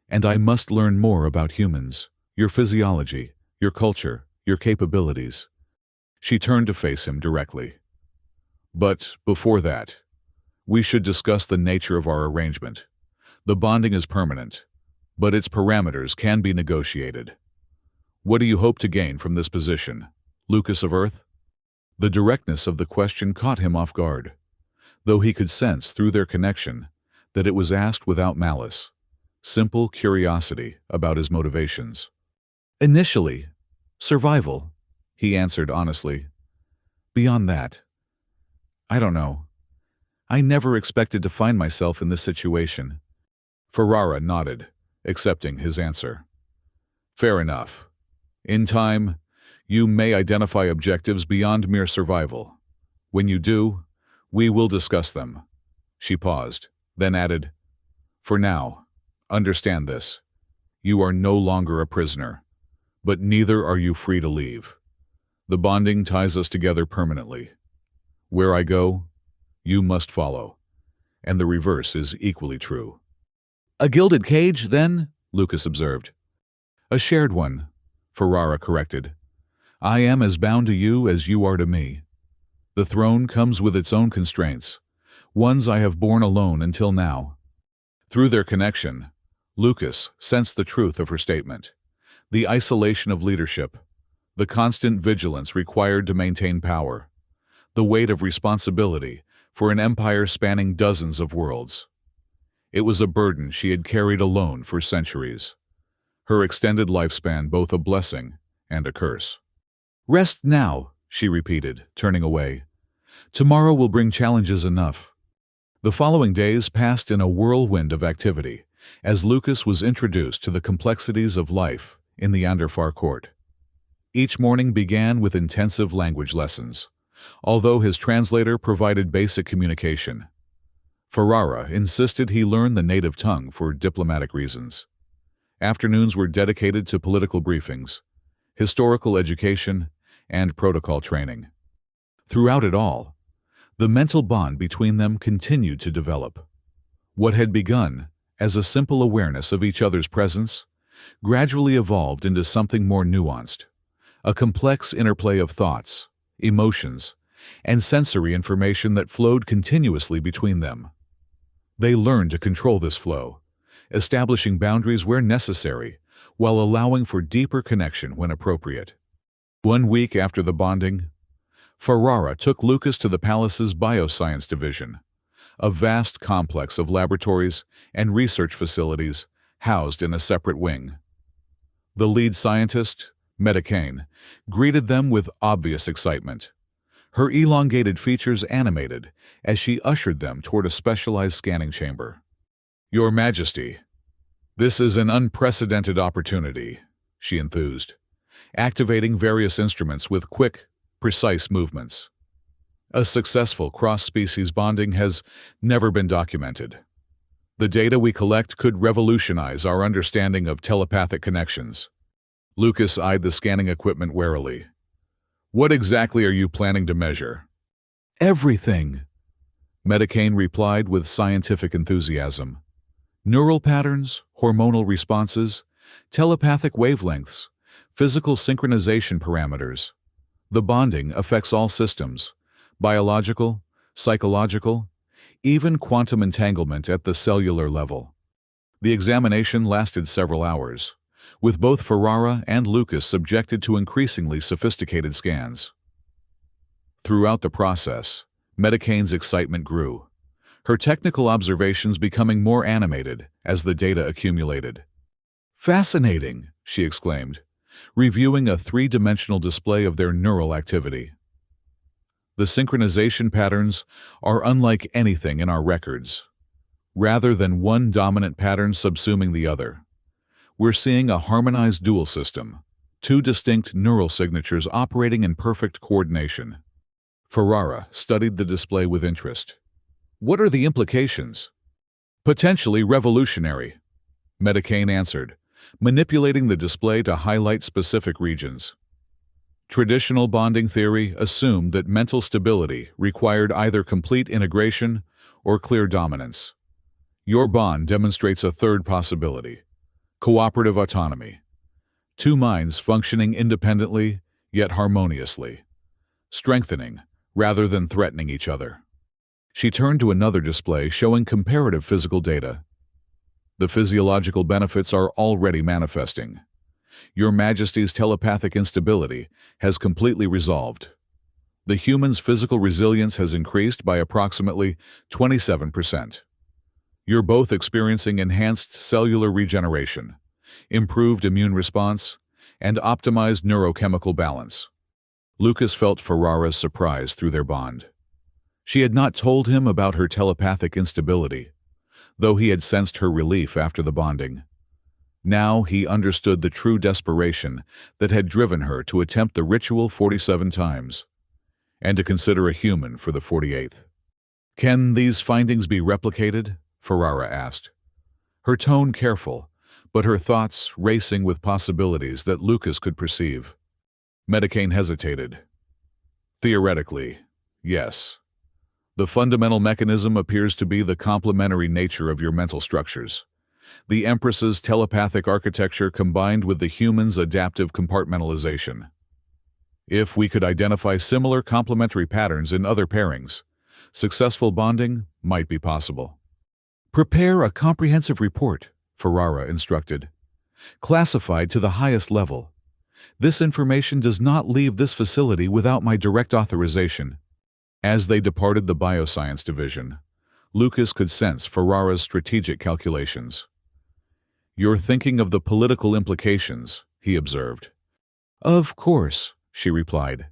and I must learn more about humans, your physiology, your culture, your capabilities." She turned to face him directly. "But before that, we should discuss the nature of our arrangement. The bonding is permanent, but its parameters can be negotiated. What do you hope to gain from this position, Lucas of Earth?" The directness of the question caught him off guard, though he could sense through their connection that it was asked without malice, simple curiosity about his motivations. "Initially, survival," he answered honestly. "Beyond that, I don't know. I never expected to find myself in this situation." Ferrara nodded, accepting his answer. "Fair enough. In time, you may identify objectives beyond mere survival. When you do, we will discuss them." She paused, then added, "For now, understand this. You are no longer a prisoner, but neither are you free to leave. The bonding ties us together permanently. Where I go, you must follow, and the reverse is equally true." "A gilded cage, then?" Lucas observed. "A shared one," Ferrara corrected. "I am as bound to you as you are to me. The throne comes with its own constraints, ones I have borne alone until now." Through their connection, Lucas sensed the truth of her statement. The isolation of leadership, the constant vigilance required to maintain power, the weight of responsibility for an empire spanning dozens of worlds. It was a burden she had carried alone for centuries. Her extended lifespan both a blessing and a curse. "Rest now," she repeated, turning away. "Tomorrow will bring challenges enough." The following days passed in a whirlwind of activity, as Lucas was introduced to the complexities of life in the Anderfar court. Each morning began with intensive language lessons, although his translator provided basic communication. Ferrara insisted he learn the native tongue for diplomatic reasons. Afternoons were dedicated to political briefings, historical education, and protocol training. Throughout it all, the mental bond between them continued to develop. What had begun as a simple awareness of each other's presence gradually evolved into something more nuanced, a complex interplay of thoughts, emotions, and sensory information that flowed continuously between them. They learned to control this flow, establishing boundaries where necessary, while allowing for deeper connection when appropriate. 1 week after the bonding, Ferrara took Lucas to the palace's bioscience division, a vast complex of laboratories and research facilities housed in a separate wing. The lead scientist, Medicane, greeted them with obvious excitement, her elongated features animated as she ushered them toward a specialized scanning chamber. "Your Majesty, this is an unprecedented opportunity," she enthused, activating various instruments with quick, precise movements. "A successful cross-species bonding has never been documented. The data we collect could revolutionize our understanding of telepathic connections." Lucas eyed the scanning equipment warily. "What exactly are you planning to measure?" "Everything," Medicane replied with scientific enthusiasm. "Neural patterns, hormonal responses, Telepathic wavelengths, physical synchronization parameters. The bonding affects all systems, biological, psychological, even quantum entanglement at the cellular level. The examination lasted several hours, with both Ferrara and Lucas subjected to increasingly sophisticated scans. Throughout the process, Medicane's excitement grew, her technical observations becoming more animated as the data accumulated. "Fascinating," she exclaimed, reviewing a three-dimensional display of their neural activity. "The synchronization patterns are unlike anything in our records. Rather than one dominant pattern subsuming the other, we're seeing a harmonized dual system, two distinct neural signatures operating in perfect coordination." Ferrara studied the display with interest. "What are the implications?" "Potentially revolutionary," Medicane answered, manipulating the display to highlight specific regions. Traditional bonding theory assumed that mental stability required either complete integration or clear dominance. Your bond demonstrates a third possibility: cooperative autonomy. Two minds functioning independently, yet harmoniously, strengthening rather than threatening each other. She turned to another display showing comparative physical data. "The physiological benefits are already manifesting. Your Majesty's telepathic instability has completely resolved. The human's physical resilience has increased by approximately 27%. You're both experiencing enhanced cellular regeneration, improved immune response, and optimized neurochemical balance." Lucas felt Ferrara's surprise through their bond. She had not told him about her telepathic instability, though he had sensed her relief after the bonding. Now he understood the true desperation that had driven her to attempt the ritual 47 times, and to consider a human for the 48th. "Can these findings be replicated?" Ferrara asked, her tone careful, but her thoughts racing with possibilities that Lucas could perceive. Medicane hesitated. "Theoretically, yes. The fundamental mechanism appears to be the complementary nature of your mental structures. The Empress's telepathic architecture combined with the human's adaptive compartmentalization. If we could identify similar complementary patterns in other pairings, successful bonding might be possible." "Prepare a comprehensive report," Ferrara instructed, "classified to the highest level. This information does not leave this facility without my direct authorization." As they departed the Bioscience Division, Lucas could sense Ferrara's strategic calculations. "You're thinking of the political implications," he observed. "Of course," she replied.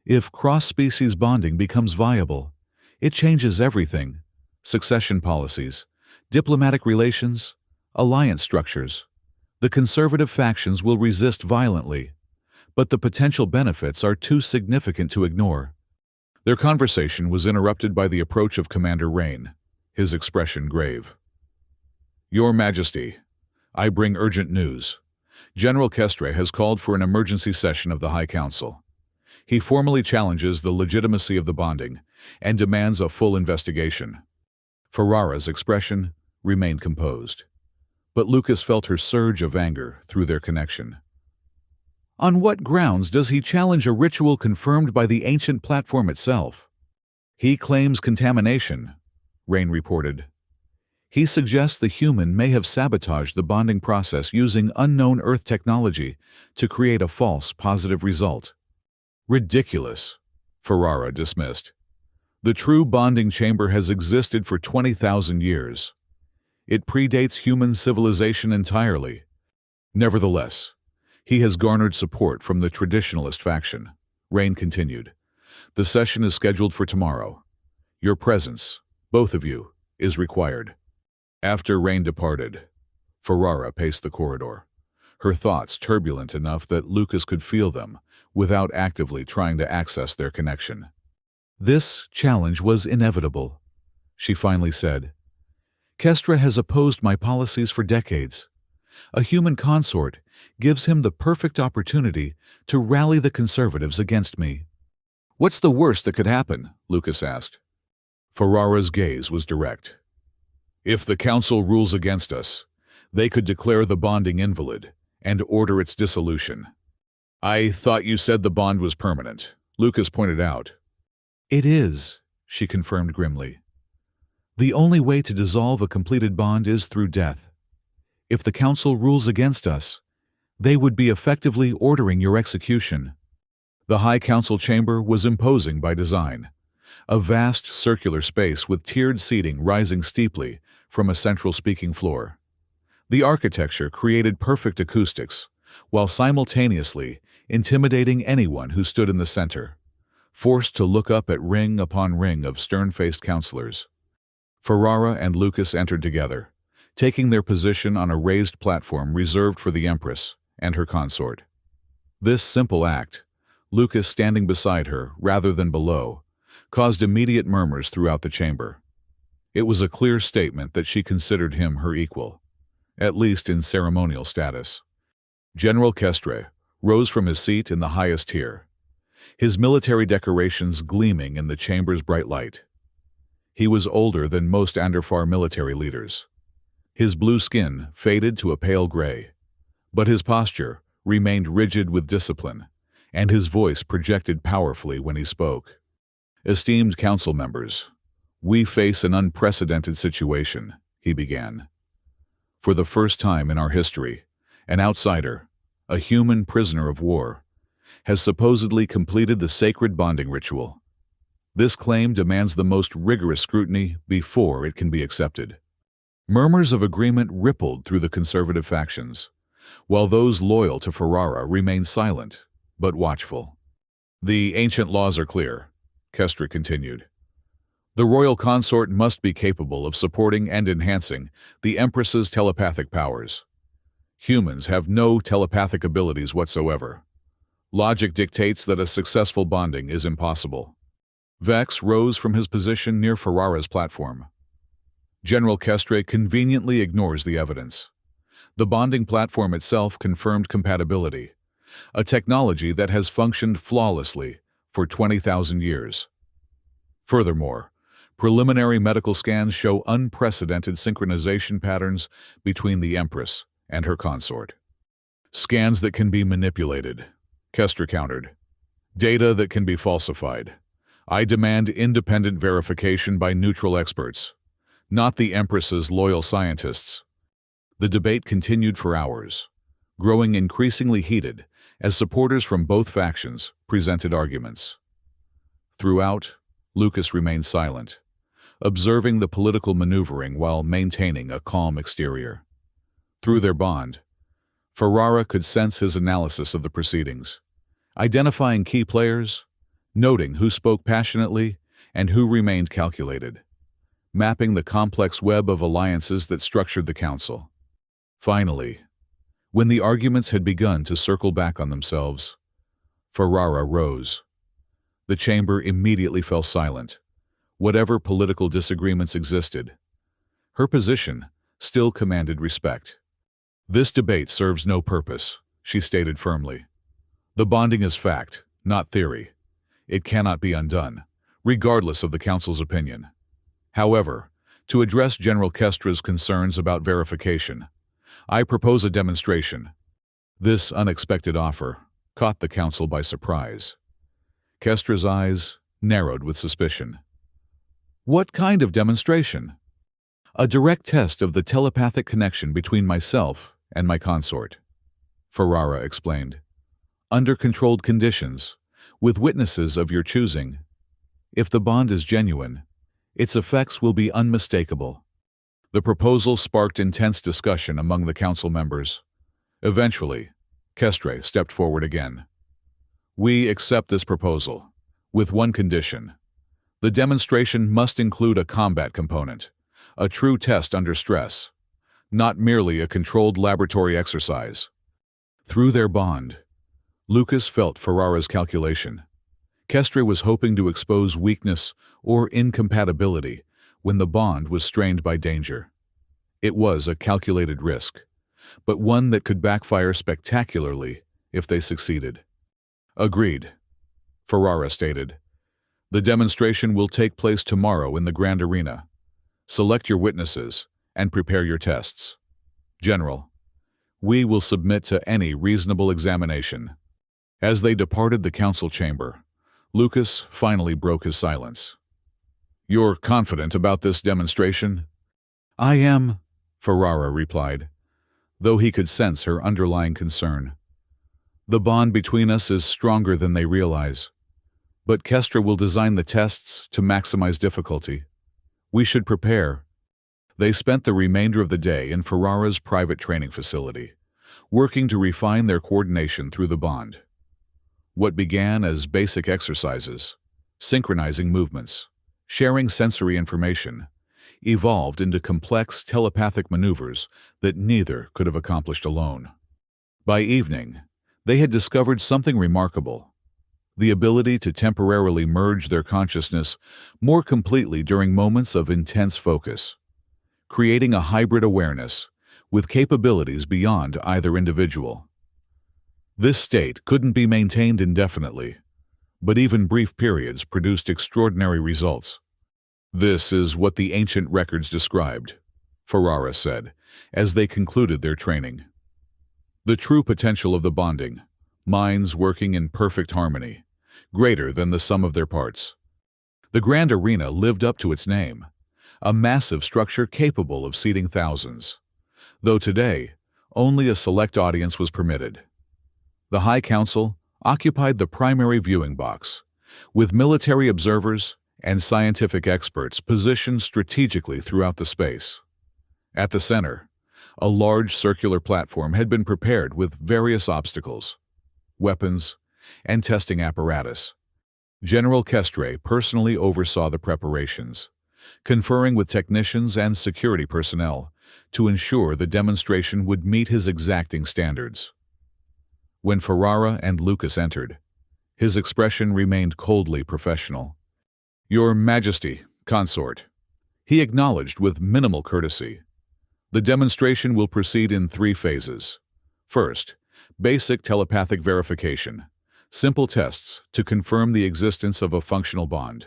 "If cross-species bonding becomes viable, it changes everything: succession policies, diplomatic relations, alliance structures. The conservative factions will resist violently, but the potential benefits are too significant to ignore." Their conversation was interrupted by the approach of Commander Rain, his expression grave. "Your Majesty, I bring urgent news. General Kestre has called for an emergency session of the High Council. He formally challenges the legitimacy of the bonding and demands a full investigation." Ferrara's expression remained composed, but Lucas felt her surge of anger through their connection. "On what grounds does he challenge a ritual confirmed by the ancient platform itself?" "He claims contamination," Rain reported. "He suggests the human may have sabotaged the bonding process using unknown Earth technology to create a false positive result." "Ridiculous," Ferrara dismissed. "The true bonding chamber has existed for 20,000 years. It predates human civilization entirely. Nevertheless, he has garnered support from the traditionalist faction," Rain continued. "The session is scheduled for tomorrow. Your presence, both of you, is required." After Rain departed, Ferrara paced the corridor, her thoughts turbulent enough that Lucas could feel them without actively trying to access their connection. "This challenge was inevitable," she finally said. "Kestre has opposed my policies for decades. A human consort gives him the perfect opportunity to rally the conservatives against me." "What's the worst that could happen?" Lucas asked. Ferrara's gaze was direct. "If the Council rules against us, They could declare the bonding invalid and order its dissolution. I thought you said the bond was permanent, Lucas pointed out. It is, she confirmed grimly. The only way to dissolve a completed bond is through death. If the council rules against us, they would be effectively ordering your execution. The High Council chamber was imposing by design, a vast circular space with tiered seating rising steeply from a central speaking floor. The architecture created perfect acoustics, while simultaneously intimidating anyone who stood in the center, forced to look up at ring upon ring of stern-faced counselors. Ferrara and Lucas entered together, taking their position on a raised platform reserved for the Empress and her consort. This simple act, Lucas standing beside her rather than below, caused immediate murmurs throughout the chamber. It was a clear statement that she considered him her equal, at least in ceremonial status. General Kestre rose from his seat in the highest tier, his military decorations gleaming in the chamber's bright light. He was older than most Anderfar military leaders. His blue skin faded to a pale gray, but his posture remained rigid with discipline, and his voice projected powerfully when he spoke. Esteemed council members, we face an unprecedented situation, he began. For the first time in our history, an outsider, a human prisoner of war, has supposedly completed the sacred bonding ritual. This claim demands the most rigorous scrutiny before it can be accepted. Murmurs of agreement rippled through the conservative factions, while those loyal to Ferrara remained silent, but watchful. The ancient laws are clear, Kestre continued. The royal consort must be capable of supporting and enhancing the Empress's telepathic powers. Humans have no telepathic abilities whatsoever. Logic dictates that a successful bonding is impossible. Vex rose from his position near Ferrara's platform. General Kestre conveniently ignores the evidence. The bonding platform itself confirmed compatibility, a technology that has functioned flawlessly for 20,000 years. Furthermore, preliminary medical scans show unprecedented synchronization patterns between the Empress and her consort. Scans that can be manipulated, Kestre countered. Data that can be falsified. I demand independent verification by neutral experts, not the Empress's loyal scientists. The debate continued for hours, growing increasingly heated as supporters from both factions presented arguments. Throughout, Lucas remained silent, observing the political maneuvering while maintaining a calm exterior. Through their bond, Ferrara could sense his analysis of the proceedings, identifying key players, noting who spoke passionately and who remained calculated, mapping the complex web of alliances that structured the council. Finally, when the arguments had begun to circle back on themselves, Ferrara rose. The chamber immediately fell silent, whatever political disagreements existed. Her position still commanded respect. This debate serves no purpose, she stated firmly. The bonding is fact, not theory. It cannot be undone, regardless of the council's opinion. However, to address General Kestre's concerns about verification, I propose a demonstration. This unexpected offer caught the council by surprise. Kestre's eyes narrowed with suspicion. What kind of demonstration? A direct test of the telepathic connection between myself and my consort, Ferrara explained. Under controlled conditions, with witnesses of your choosing. If the bond is genuine, its effects will be unmistakable. The proposal sparked intense discussion among the council members. Eventually, Kestre stepped forward again. We accept this proposal, with one condition. The demonstration must include a combat component, a true test under stress, not merely a controlled laboratory exercise. Through their bond, Lucas felt Ferrara's calculation. Kestre was hoping to expose weakness or incompatibility when the bond was strained by danger. It was a calculated risk, but one that could backfire spectacularly if they succeeded. Agreed, Ferrara stated. The demonstration will take place tomorrow in the Grand Arena. Select your witnesses and prepare your tests. General, we will submit to any reasonable examination. As they departed the council chamber, Lucas finally broke his silence. You're confident about this demonstration? I am, Ferrara replied, though he could sense her underlying concern. The bond between us is stronger than they realize. But Kestra will design the tests to maximize difficulty. We should prepare. They spent the remainder of the day in Ferrara's private training facility, working to refine their coordination through the bond. What began as basic exercises, synchronizing movements, sharing sensory information, evolved into complex telepathic maneuvers that neither could have accomplished alone. By evening, they had discovered something remarkable: the ability to temporarily merge their consciousness more completely during moments of intense focus, creating a hybrid awareness with capabilities beyond either individual. This state couldn't be maintained indefinitely, but even brief periods produced extraordinary results. This is what the ancient records described, Ferrara said, as they concluded their training. The true potential of the bonding, minds working in perfect harmony, greater than the sum of their parts. The grand arena lived up to its name, a massive structure capable of seating thousands, though today only a select audience was permitted. The High Council occupied the primary viewing box, with military observers and scientific experts positioned strategically throughout the space. At the center, a large circular platform had been prepared with various obstacles, weapons, and testing apparatus. General Kestre personally oversaw the preparations, conferring with technicians and security personnel to ensure the demonstration would meet his exacting standards. When Ferrara and Lucas entered, his expression remained coldly professional. Your Majesty, Consort, he acknowledged with minimal courtesy. The demonstration will proceed in 3 phases. First, basic telepathic verification, simple tests to confirm the existence of a functional bond.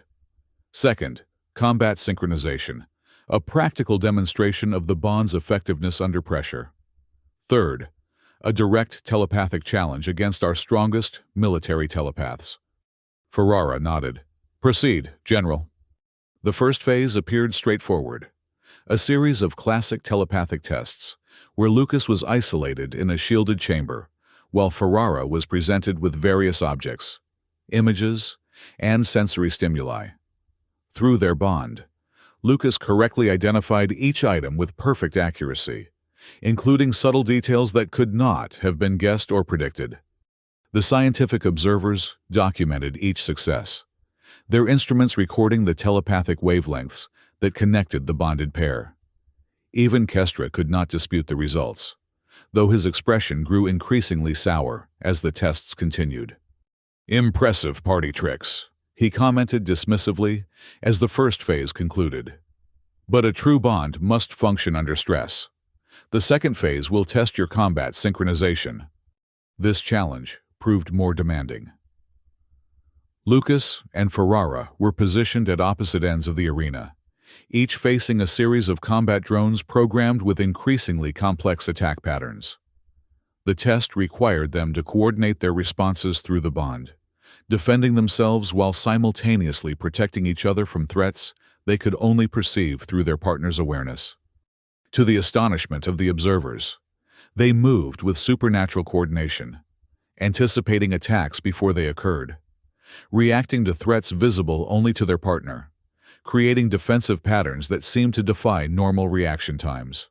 Second, combat synchronization, a practical demonstration of the bond's effectiveness under pressure. Third, a direct telepathic challenge against our strongest military telepaths. Ferrara nodded. Proceed, General. The first phase appeared straightforward, a series of classic telepathic tests, where Lucas was isolated in a shielded chamber, while Ferrara was presented with various objects, images, and sensory stimuli. Through their bond, Lucas correctly identified each item with perfect accuracy, including subtle details that could not have been guessed or predicted. The scientific observers documented each success, their instruments recording the telepathic wavelengths that connected the bonded pair. Even Kestra could not dispute the results, though his expression grew increasingly sour as the tests continued. Impressive party tricks, he commented dismissively as the first phase concluded. But a true bond must function under stress. The second phase will test your combat synchronization. This challenge proved more demanding. Lucas and Ferrara were positioned at opposite ends of the arena, each facing a series of combat drones programmed with increasingly complex attack patterns. The test required them to coordinate their responses through the bond, defending themselves while simultaneously protecting each other from threats they could only perceive through their partner's awareness. To the astonishment of the observers, they moved with supernatural coordination, anticipating attacks before they occurred, reacting to threats visible only to their partner, creating defensive patterns that seemed to defy normal reaction times.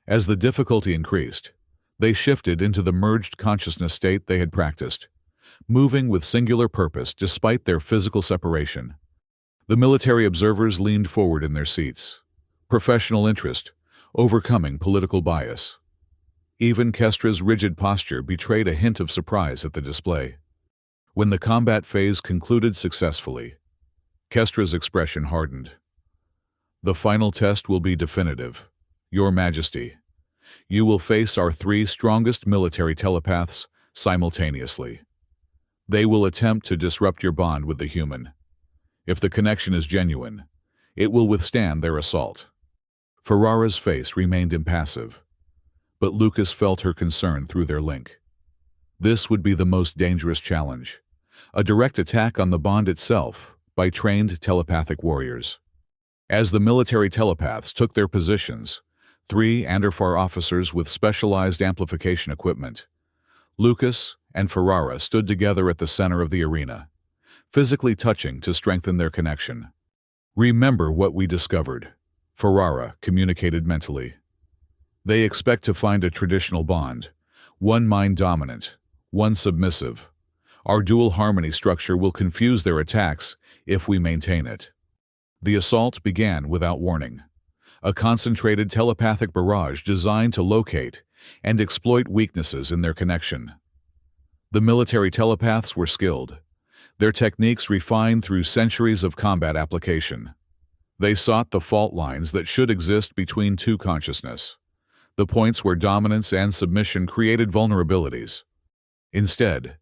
As the difficulty increased, they shifted into the merged consciousness state they had practiced, moving with singular purpose despite their physical separation. The military observers leaned forward in their seats, professional interest overcoming political bias. Even Kestra's rigid posture betrayed a hint of surprise at the display. When the combat phase concluded successfully, Kestra's expression hardened. The final test will be definitive, Your Majesty. You will face our 3 strongest military telepaths simultaneously. They will attempt to disrupt your bond with the human. If the connection is genuine, it will withstand their assault. Ferrara's face remained impassive, but Lucas felt her concern through their link. This would be the most dangerous challenge, a direct attack on the bond itself by trained telepathic warriors. As the military telepaths took their positions, 3 Anderfar officers with specialized amplification equipment, Lucas and Ferrara, stood together at the center of the arena, physically touching to strengthen their connection. "Remember what we discovered," Ferrara communicated mentally. "They expect to find a traditional bond, one mind dominant, one submissive. Our dual harmony structure will confuse their attacks if we maintain it." The assault began without warning, a concentrated telepathic barrage designed to locate and exploit weaknesses in their connection. The military telepaths were skilled, their techniques refined through centuries of combat application. They sought the fault lines that should exist between two consciousness, the points where dominance and submission created vulnerabilities. Instead,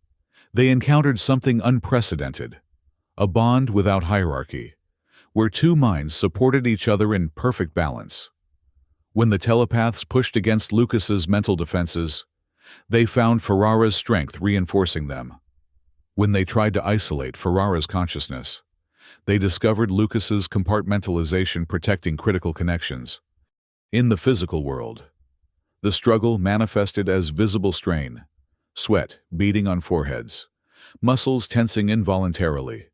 they encountered something unprecedented, a bond without hierarchy, where two minds supported each other in perfect balance. When the telepaths pushed against Lucas's mental defenses, they found Ferrara's strength reinforcing them. When they tried to isolate Ferrara's consciousness, they discovered Lucas's compartmentalization protecting critical connections. In the physical world, the struggle manifested as visible strain, sweat beading on foreheads, muscles tensing involuntarily,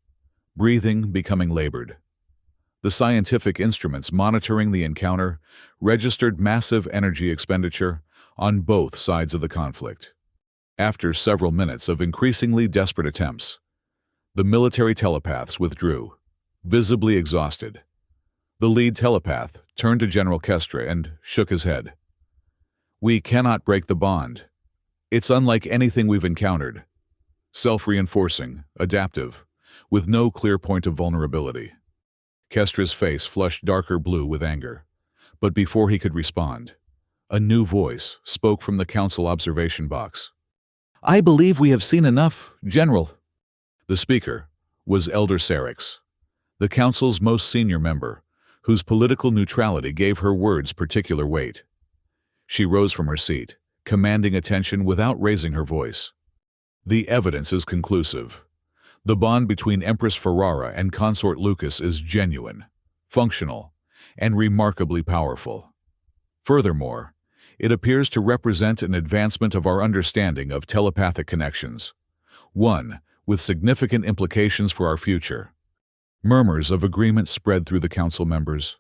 breathing becoming labored. The scientific instruments monitoring the encounter registered massive energy expenditure on both sides of the conflict. After several minutes of increasingly desperate attempts, the military telepaths withdrew, visibly exhausted. The lead telepath turned to General Kestra and shook his head. "We cannot break the bond. It's unlike anything we've encountered. Self-reinforcing, adaptive, with no clear point of vulnerability." Kestra's face flushed darker blue with anger, but before he could respond, a new voice spoke from the council observation box. "I believe we have seen enough, General." The speaker was Elder Serix, the council's most senior member, whose political neutrality gave her words particular weight. She rose from her seat, commanding attention without raising her voice. "The evidence is conclusive. The bond between Empress Ferrara and Consort Lucas is genuine, functional, and remarkably powerful. Furthermore, it appears to represent an advancement of our understanding of telepathic connections, one with significant implications for our future." Murmurs of agreement spread through the council members,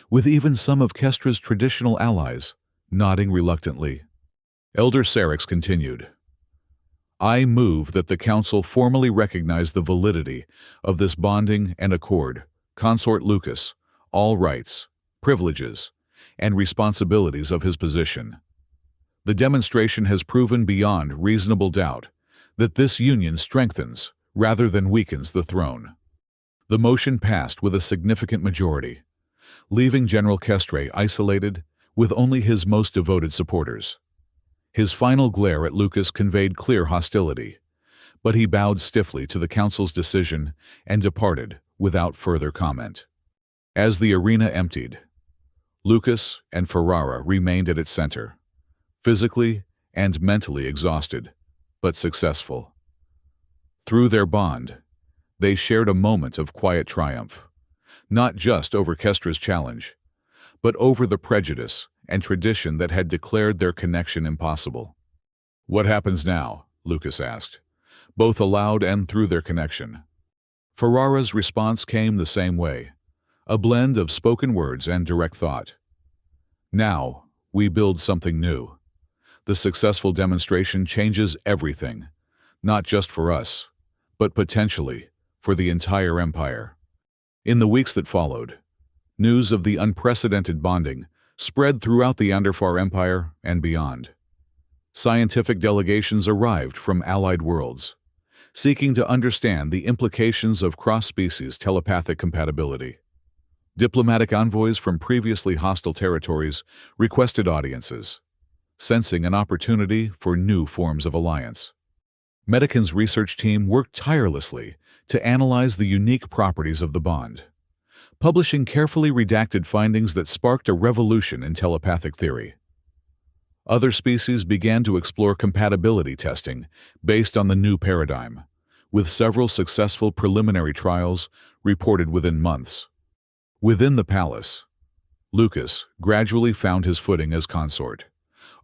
with even some of Kestra's traditional allies nodding reluctantly. Elder Serix continued, "I move that the council formally recognize the validity of this bonding and accord Consort Lucas all rights, privileges, and responsibilities of his position. The demonstration has proven beyond reasonable doubt that this union strengthens rather than weakens the throne." The motion passed with a significant majority, leaving General Kestra isolated with only his most devoted supporters. His final glare at Lucas conveyed clear hostility, but he bowed stiffly to the council's decision and departed without further comment. As the arena emptied, Lucas and Ferrara remained at its center, physically and mentally exhausted, but successful. Through their bond, they shared a moment of quiet triumph, not just over Kestra's challenge, but over the prejudice and tradition that had declared their connection impossible. "What happens now?" Lucas asked, both aloud and through their connection. Ferrara's response came the same way, a blend of spoken words and direct thought. "Now, we build something new. The successful demonstration changes everything, not just for us, but potentially for the entire empire." In the weeks that followed, news of the unprecedented bonding spread throughout the Anderfar Empire and beyond. Scientific delegations arrived from allied worlds, seeking to understand the implications of cross-species telepathic compatibility. Diplomatic envoys from previously hostile territories requested audiences, sensing an opportunity for new forms of alliance. Medican's research team worked tirelessly to analyze the unique properties of the bond, publishing carefully redacted findings that sparked a revolution in telepathic theory. Other species began to explore compatibility testing based on the new paradigm, with several successful preliminary trials reported within months. Within the palace, Lucas gradually found his footing as consort,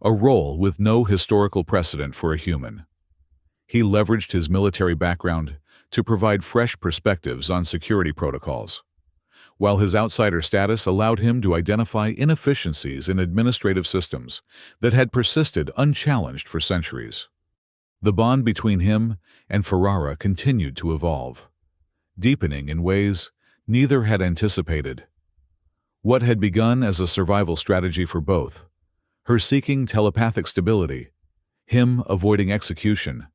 a role with no historical precedent for a human. He leveraged his military background to provide fresh perspectives on security protocols, while his outsider status allowed him to identify inefficiencies in administrative systems that had persisted unchallenged for centuries. The bond between him and Ferrara continued to evolve, deepening in ways neither had anticipated. What had begun as a survival strategy for both, her seeking telepathic stability, him avoiding execution,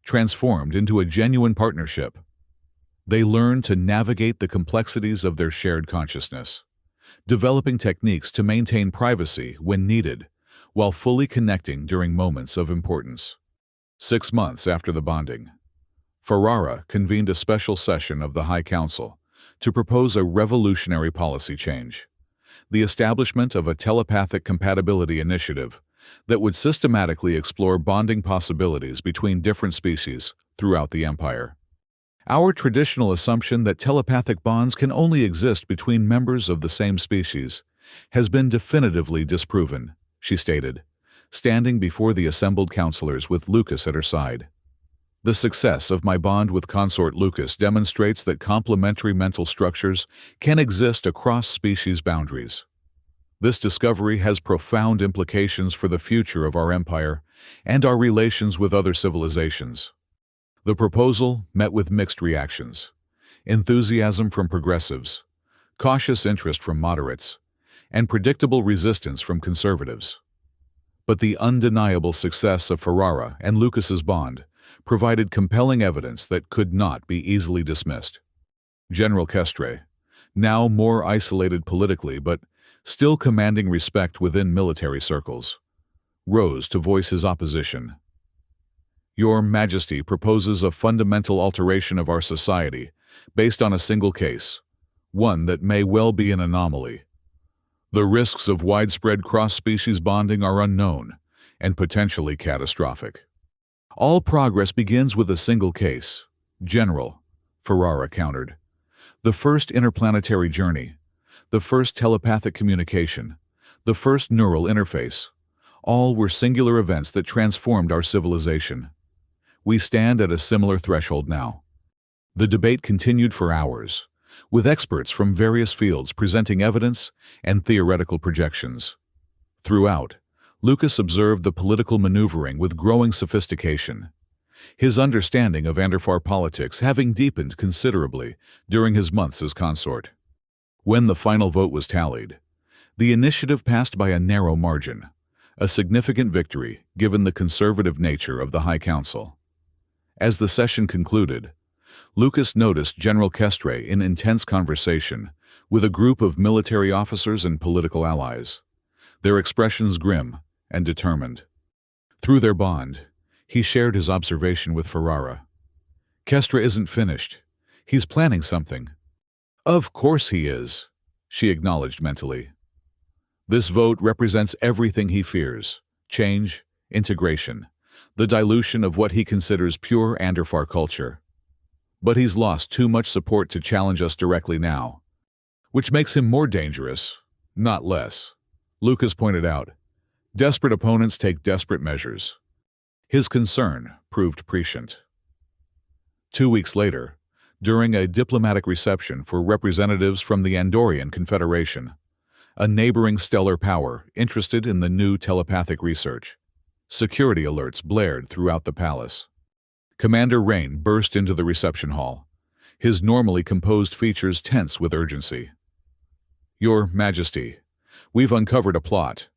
transformed into a genuine partnership. They learned to navigate the complexities of their shared consciousness, developing techniques to maintain privacy when needed, while fully connecting during moments of importance. 6 months after the bonding, Ferrara convened a special session of the High Council to propose a revolutionary policy change: the establishment of a telepathic compatibility initiative that would systematically explore bonding possibilities between different species throughout the Empire. Our traditional assumption that telepathic bonds can only exist between members of the same species has been definitively disproven, she stated, standing before the assembled counselors with Lucas at her side. The success of my bond with consort Lucas demonstrates that complementary mental structures can exist across species boundaries. This discovery has profound implications for the future of our empire and our relations with other civilizations. The proposal met with mixed reactions: enthusiasm from progressives, cautious interest from moderates, and predictable resistance from conservatives. But the undeniable success of Ferrara and Lucas's bond provided compelling evidence that could not be easily dismissed. General Kestre, now more isolated politically but still commanding respect within military circles, rose to voice his opposition. Your Majesty proposes a fundamental alteration of our society based on a single case, one that may well be an anomaly. The risks of widespread cross-species bonding are unknown and potentially catastrophic. All progress begins with a single case, General, Ferrara countered. The first interplanetary journey, the first telepathic communication, the first neural interface, all were singular events that transformed our civilization. We stand at a similar threshold now. The debate continued for hours, with experts from various fields presenting evidence and theoretical projections. Throughout, Lucas observed the political maneuvering with growing sophistication, his understanding of Anderfar politics having deepened considerably during his months as consort. When the final vote was tallied, the initiative passed by a narrow margin, a significant victory given the conservative nature of the High Council. As the session concluded, Lucas noticed General Kestre in intense conversation with a group of military officers and political allies, their expressions grim and determined. Through their bond, he shared his observation with Ferrara. Kestre isn't finished. He's planning something. Of course he is, she acknowledged mentally. This vote represents everything he fears: change, integration, the dilution of what he considers pure Anderfar culture. But he's lost too much support to challenge us directly now, which makes him more dangerous, not less. Lucas pointed out, desperate opponents take desperate measures. His concern proved prescient. 2 weeks later, during a diplomatic reception for representatives from the Andorian Confederation, a neighboring stellar power interested in the new telepathic research, security alerts blared throughout the palace. Commander Rain burst into the reception hall, his normally composed features tense with urgency. Your Majesty, we've uncovered a plot.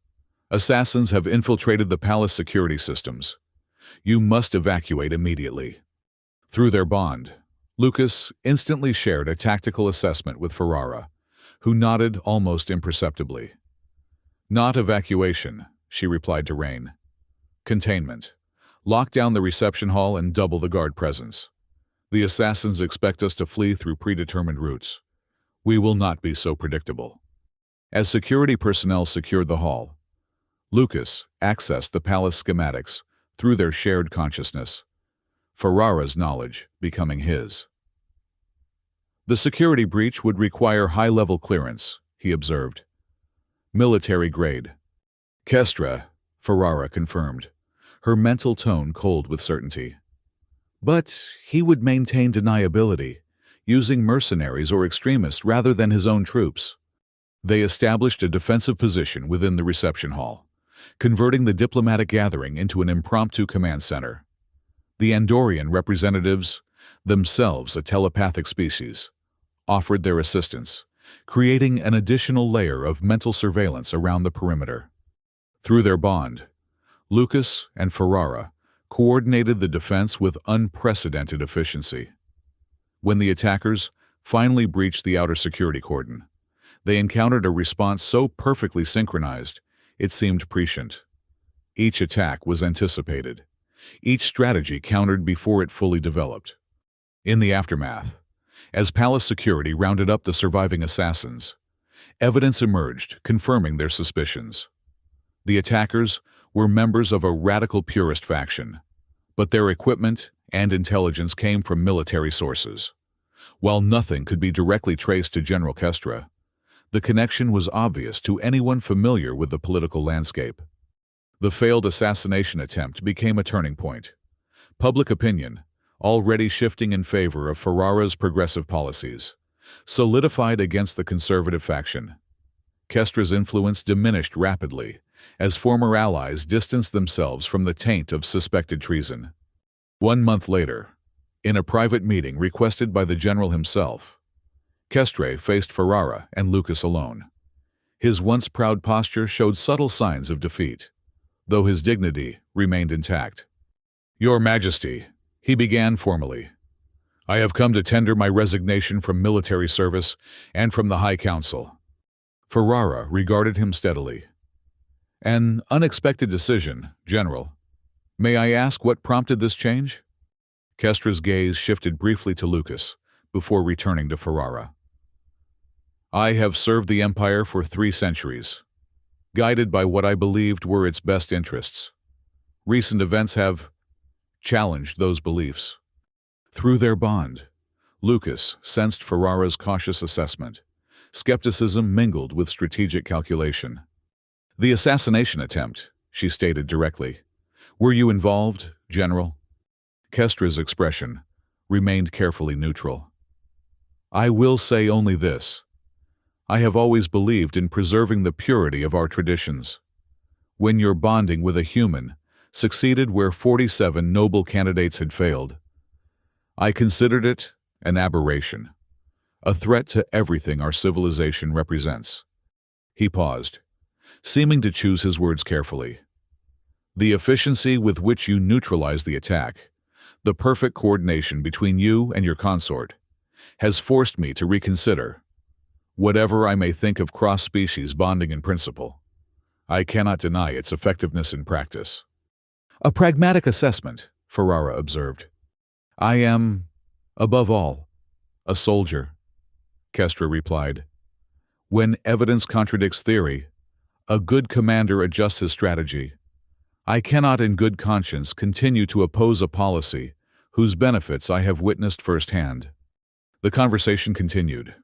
Assassins have infiltrated the palace security systems. You must evacuate immediately. Through their bond, Lucas instantly shared a tactical assessment with Ferrara, who nodded almost imperceptibly. Not evacuation, she replied to Rain. Containment. Lock down the reception hall and double the guard presence. The assassins expect us to flee through predetermined routes. We will not be so predictable. As security personnel secured the hall, Lucas accessed the palace schematics through their shared consciousness, Ferrara's knowledge becoming his. The security breach would require high-level clearance, he observed. Military grade. Kestra, Ferrara confirmed, her mental tone cold with certainty. But he would maintain deniability, using mercenaries or extremists rather than his own troops. They established a defensive position within the reception hall, converting the diplomatic gathering into an impromptu command center. The Andorian representatives, themselves a telepathic species, offered their assistance, creating an additional layer of mental surveillance around the perimeter. Through their bond, Lucas and Ferrara coordinated the defense with unprecedented efficiency. When the attackers finally breached the outer security cordon, they encountered a response so perfectly synchronized it seemed prescient. Each attack was anticipated, each strategy countered before it fully developed. In the aftermath, as palace security rounded up the surviving assassins, evidence emerged confirming their suspicions. The attackers were members of a radical purist faction, but their equipment and intelligence came from military sources. While nothing could be directly traced to General Kestra, the connection was obvious to anyone familiar with the political landscape. The failed assassination attempt became a turning point. Public opinion, already shifting in favor of Ferrara's progressive policies, solidified against the conservative faction. Kestra's influence diminished rapidly as former allies distanced themselves from the taint of suspected treason. 1 month later, in a private meeting requested by the general himself, Kestra faced Ferrara and Lucas alone. His once proud posture showed subtle signs of defeat, though his dignity remained intact. "Your Majesty," he began formally, "I have come to tender my resignation from military service and from the High Council." Ferrara regarded him steadily. "An unexpected decision, General. May I ask what prompted this change?" Kestra's gaze shifted briefly to Lucas before returning to Ferrara. "I have served the Empire for 3 centuries, guided by what I believed were its best interests. Recent events have challenged those beliefs." Through their bond, Lucas sensed Ferrara's cautious assessment. Skepticism mingled with strategic calculation. "The assassination attempt," she stated directly. "Were you involved, General?" Kestra's expression remained carefully neutral. "I will say only this. I have always believed in preserving the purity of our traditions. When your bonding with a human succeeded where 47 noble candidates had failed, I considered it an aberration, a threat to everything our civilization represents." He paused, seeming to choose his words carefully. "The efficiency with which you neutralized the attack, the perfect coordination between you and your consort, has forced me to reconsider. Whatever I may think of cross-species bonding in principle, I cannot deny its effectiveness in practice." "A pragmatic assessment," Ferrara observed. "I am, above all, a soldier," Kestra replied. "When evidence contradicts theory, a good commander adjusts his strategy. I cannot in good conscience continue to oppose a policy whose benefits I have witnessed firsthand." The conversation continued,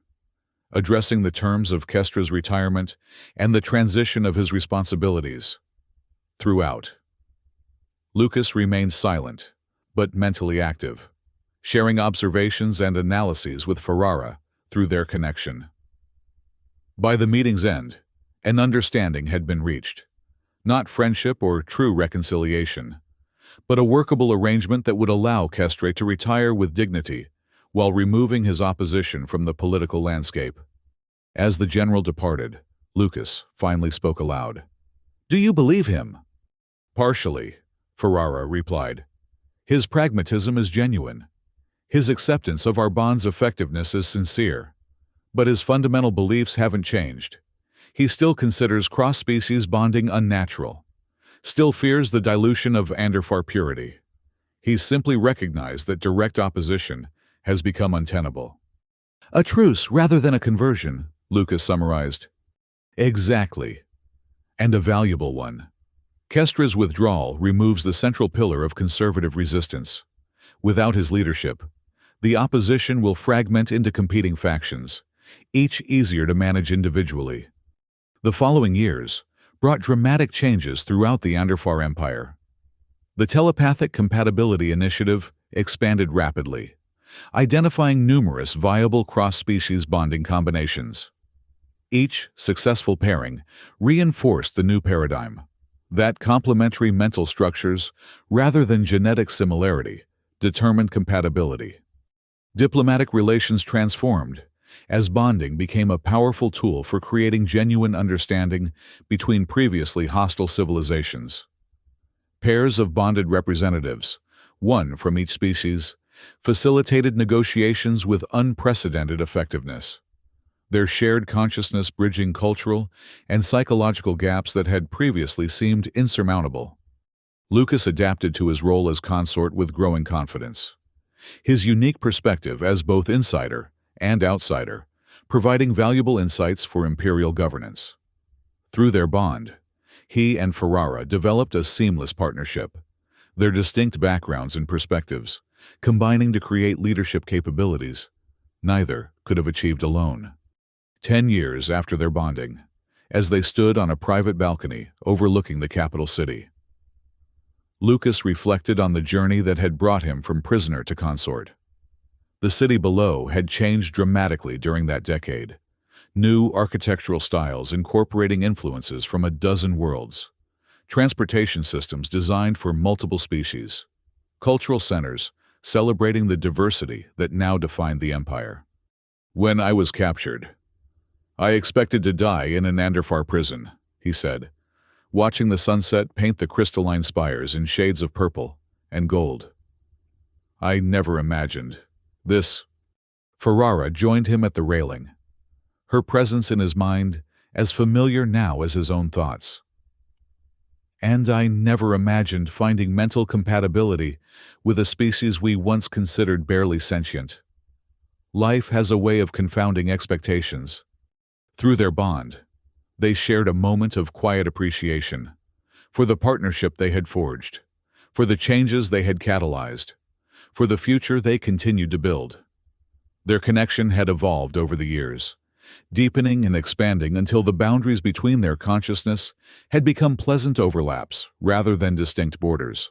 addressing the terms of Kestra's retirement and the transition of his responsibilities. Throughout, Lucas remained silent, but mentally active, sharing observations and analyses with Ferrara through their connection. By the meeting's end, an understanding had been reached. Not friendship or true reconciliation, but a workable arrangement that would allow Kestra to retire with dignity while removing his opposition from the political landscape. As the general departed, Lucas finally spoke aloud. "Do you believe him?" "Partially," Ferrara replied. "His pragmatism is genuine. His acceptance of our bond's effectiveness is sincere. But his fundamental beliefs haven't changed. He still considers cross-species bonding unnatural, still fears the dilution of Anderfar purity. He's simply recognized that direct opposition has become untenable." "A truce rather than a conversion," Lucas summarized. "Exactly. And a valuable one." Kestra's withdrawal removes the central pillar of conservative resistance. Without his leadership, the opposition will fragment into competing factions, each easier to manage individually. The following years brought dramatic changes throughout the Anderfar Empire. The Telepathic Compatibility Initiative expanded rapidly, identifying numerous viable cross-species bonding combinations. Each successful pairing reinforced the new paradigm, that complementary mental structures, rather than genetic similarity, determined compatibility. Diplomatic relations transformed, as bonding became a powerful tool for creating genuine understanding between previously hostile civilizations. Pairs of bonded representatives, one from each species, facilitated negotiations with unprecedented effectiveness. Their shared consciousness bridging cultural and psychological gaps that had previously seemed insurmountable. Lucas adapted to his role as consort with growing confidence. His unique perspective as both insider and outsider, providing valuable insights for imperial governance. Through their bond, he and Ferrara developed a seamless partnership, their distinct backgrounds and perspectives, combining to create leadership capabilities neither could have achieved alone. 10 years after their bonding, as they stood on a private balcony overlooking the capital city, Lucas reflected on the journey that had brought him from prisoner to consort. The city below had changed dramatically during that decade, new architectural styles incorporating influences from a dozen worlds, transportation systems designed for multiple species, cultural centers celebrating the diversity that now defined the empire. When I was captured, I expected to die in an Anderfar prison, he said, watching the sunset paint the crystalline spires in shades of purple and gold. I never imagined this. Ferrara joined him at the railing, her presence in his mind as familiar now as his own thoughts. And I never imagined finding mental compatibility with a species we once considered barely sentient. Life has a way of confounding expectations. Through their bond, they shared a moment of quiet appreciation for the partnership they had forged, for the changes they had catalyzed, for the future they continued to build. Their connection had evolved over the years, deepening and expanding until the boundaries between their consciousness had become pleasant overlaps rather than distinct borders.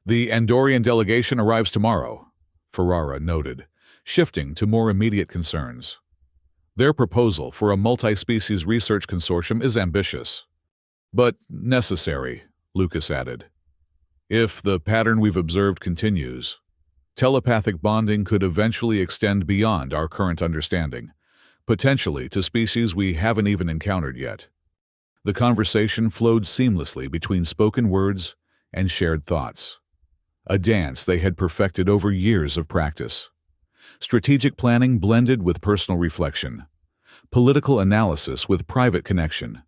The Andorian delegation arrives tomorrow, Ferrara noted, shifting to more immediate concerns. Their proposal for a multi-species research consortium is ambitious, but necessary, Lucas added. If the pattern we've observed continues, telepathic bonding could eventually extend beyond our current understanding, potentially to species we haven't even encountered yet. The conversation flowed seamlessly between spoken words and shared thoughts, a dance they had perfected over years of practice. Strategic planning blended with personal reflection, political analysis with private connection,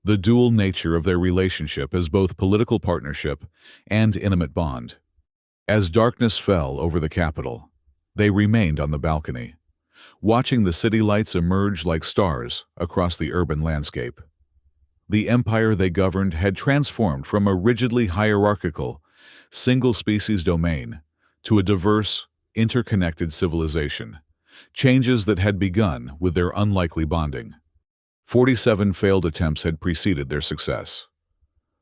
the dual nature of their relationship as both political partnership and intimate bond. As darkness fell over the capital, they remained on the balcony, watching the city lights emerge like stars across the urban landscape. The empire they governed had transformed from a rigidly hierarchical, single-species domain to a diverse, interconnected civilization, changes that had begun with their unlikely bonding. 47 failed attempts had preceded their success.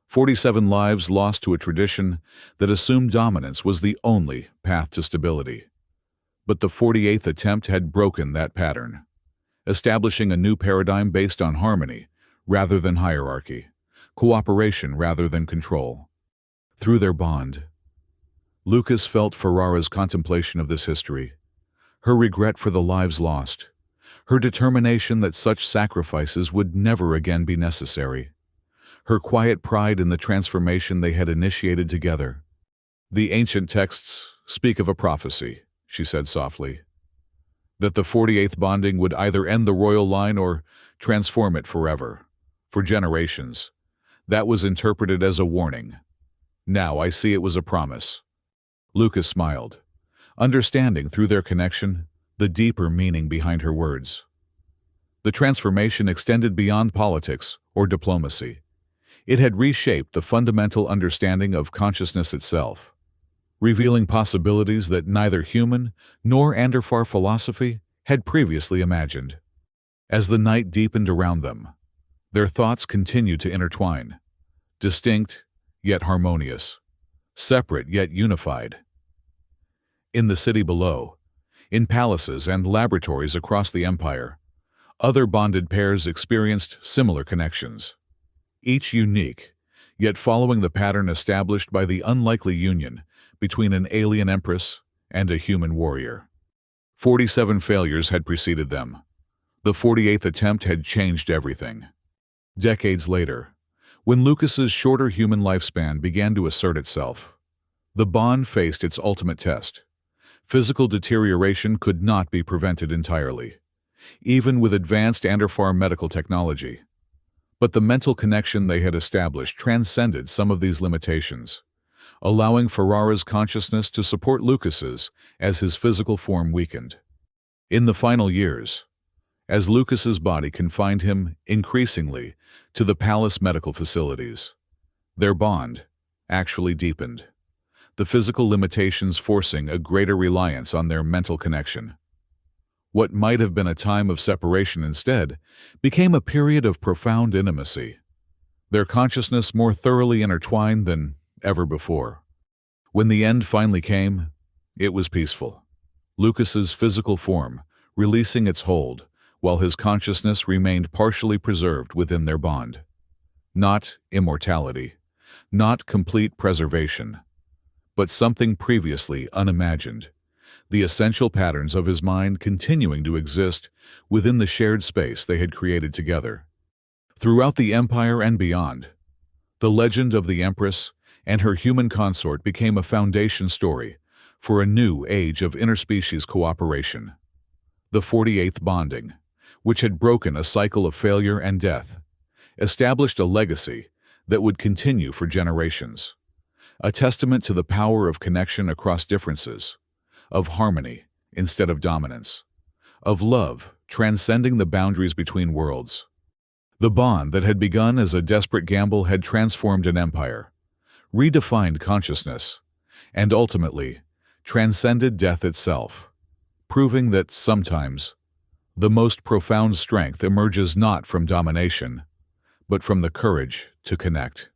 47 lives lost to a tradition that assumed dominance was the only path to stability. But the 48th attempt had broken that pattern, establishing a new paradigm based on harmony rather than hierarchy, cooperation rather than control. Through their bond, Lucas felt Ferrara's contemplation of this history, her regret for the lives lost, her determination that such sacrifices would never again be necessary, her quiet pride in the transformation they had initiated together. The ancient texts speak of a prophecy, she said softly, that the 48th bonding would either end the royal line or transform it forever, for generations. That was interpreted as a warning. Now I see it was a promise. Lucas smiled, understanding through their connection the deeper meaning behind her words. The transformation extended beyond politics or diplomacy. It had reshaped the fundamental understanding of consciousness itself, revealing possibilities that neither human nor Anderfar philosophy had previously imagined. As the night deepened around them, their thoughts continued to intertwine, distinct yet harmonious, separate yet unified. In the city below, in palaces and laboratories across the empire, other bonded pairs experienced similar connections, each unique, yet following the pattern established by the unlikely union between an alien empress and a human warrior. 47 failures had preceded them. The 48th attempt had changed everything. Decades later, when Lucas's shorter human lifespan began to assert itself, the bond faced its ultimate test. Physical deterioration could not be prevented entirely, even with advanced Anderfar medical technology. But the mental connection they had established transcended some of these limitations, allowing Ferrara's consciousness to support Lucas's as his physical form weakened. In the final years, as Lucas's body confined him increasingly to the palace medical facilities, their bond actually deepened, the physical limitations forcing a greater reliance on their mental connection. What might have been a time of separation instead became a period of profound intimacy, their consciousness more thoroughly intertwined than ever before. When the end finally came, it was peaceful. Lucas's physical form releasing its hold, while his consciousness remained partially preserved within their bond. Not immortality, not complete preservation, but something previously unimagined, the essential patterns of his mind continuing to exist within the shared space they had created together. Throughout the Empire and beyond, the legend of the Empress and her human consort became a foundation story for a new age of interspecies cooperation. The 48th bonding, which had broken a cycle of failure and death, established a legacy that would continue for generations, a testament to the power of connection across differences, of harmony instead of dominance, of love transcending the boundaries between worlds. The bond that had begun as a desperate gamble had transformed an empire, redefined consciousness, and ultimately transcended death itself, proving that sometimes the most profound strength emerges not from domination, but from the courage to connect.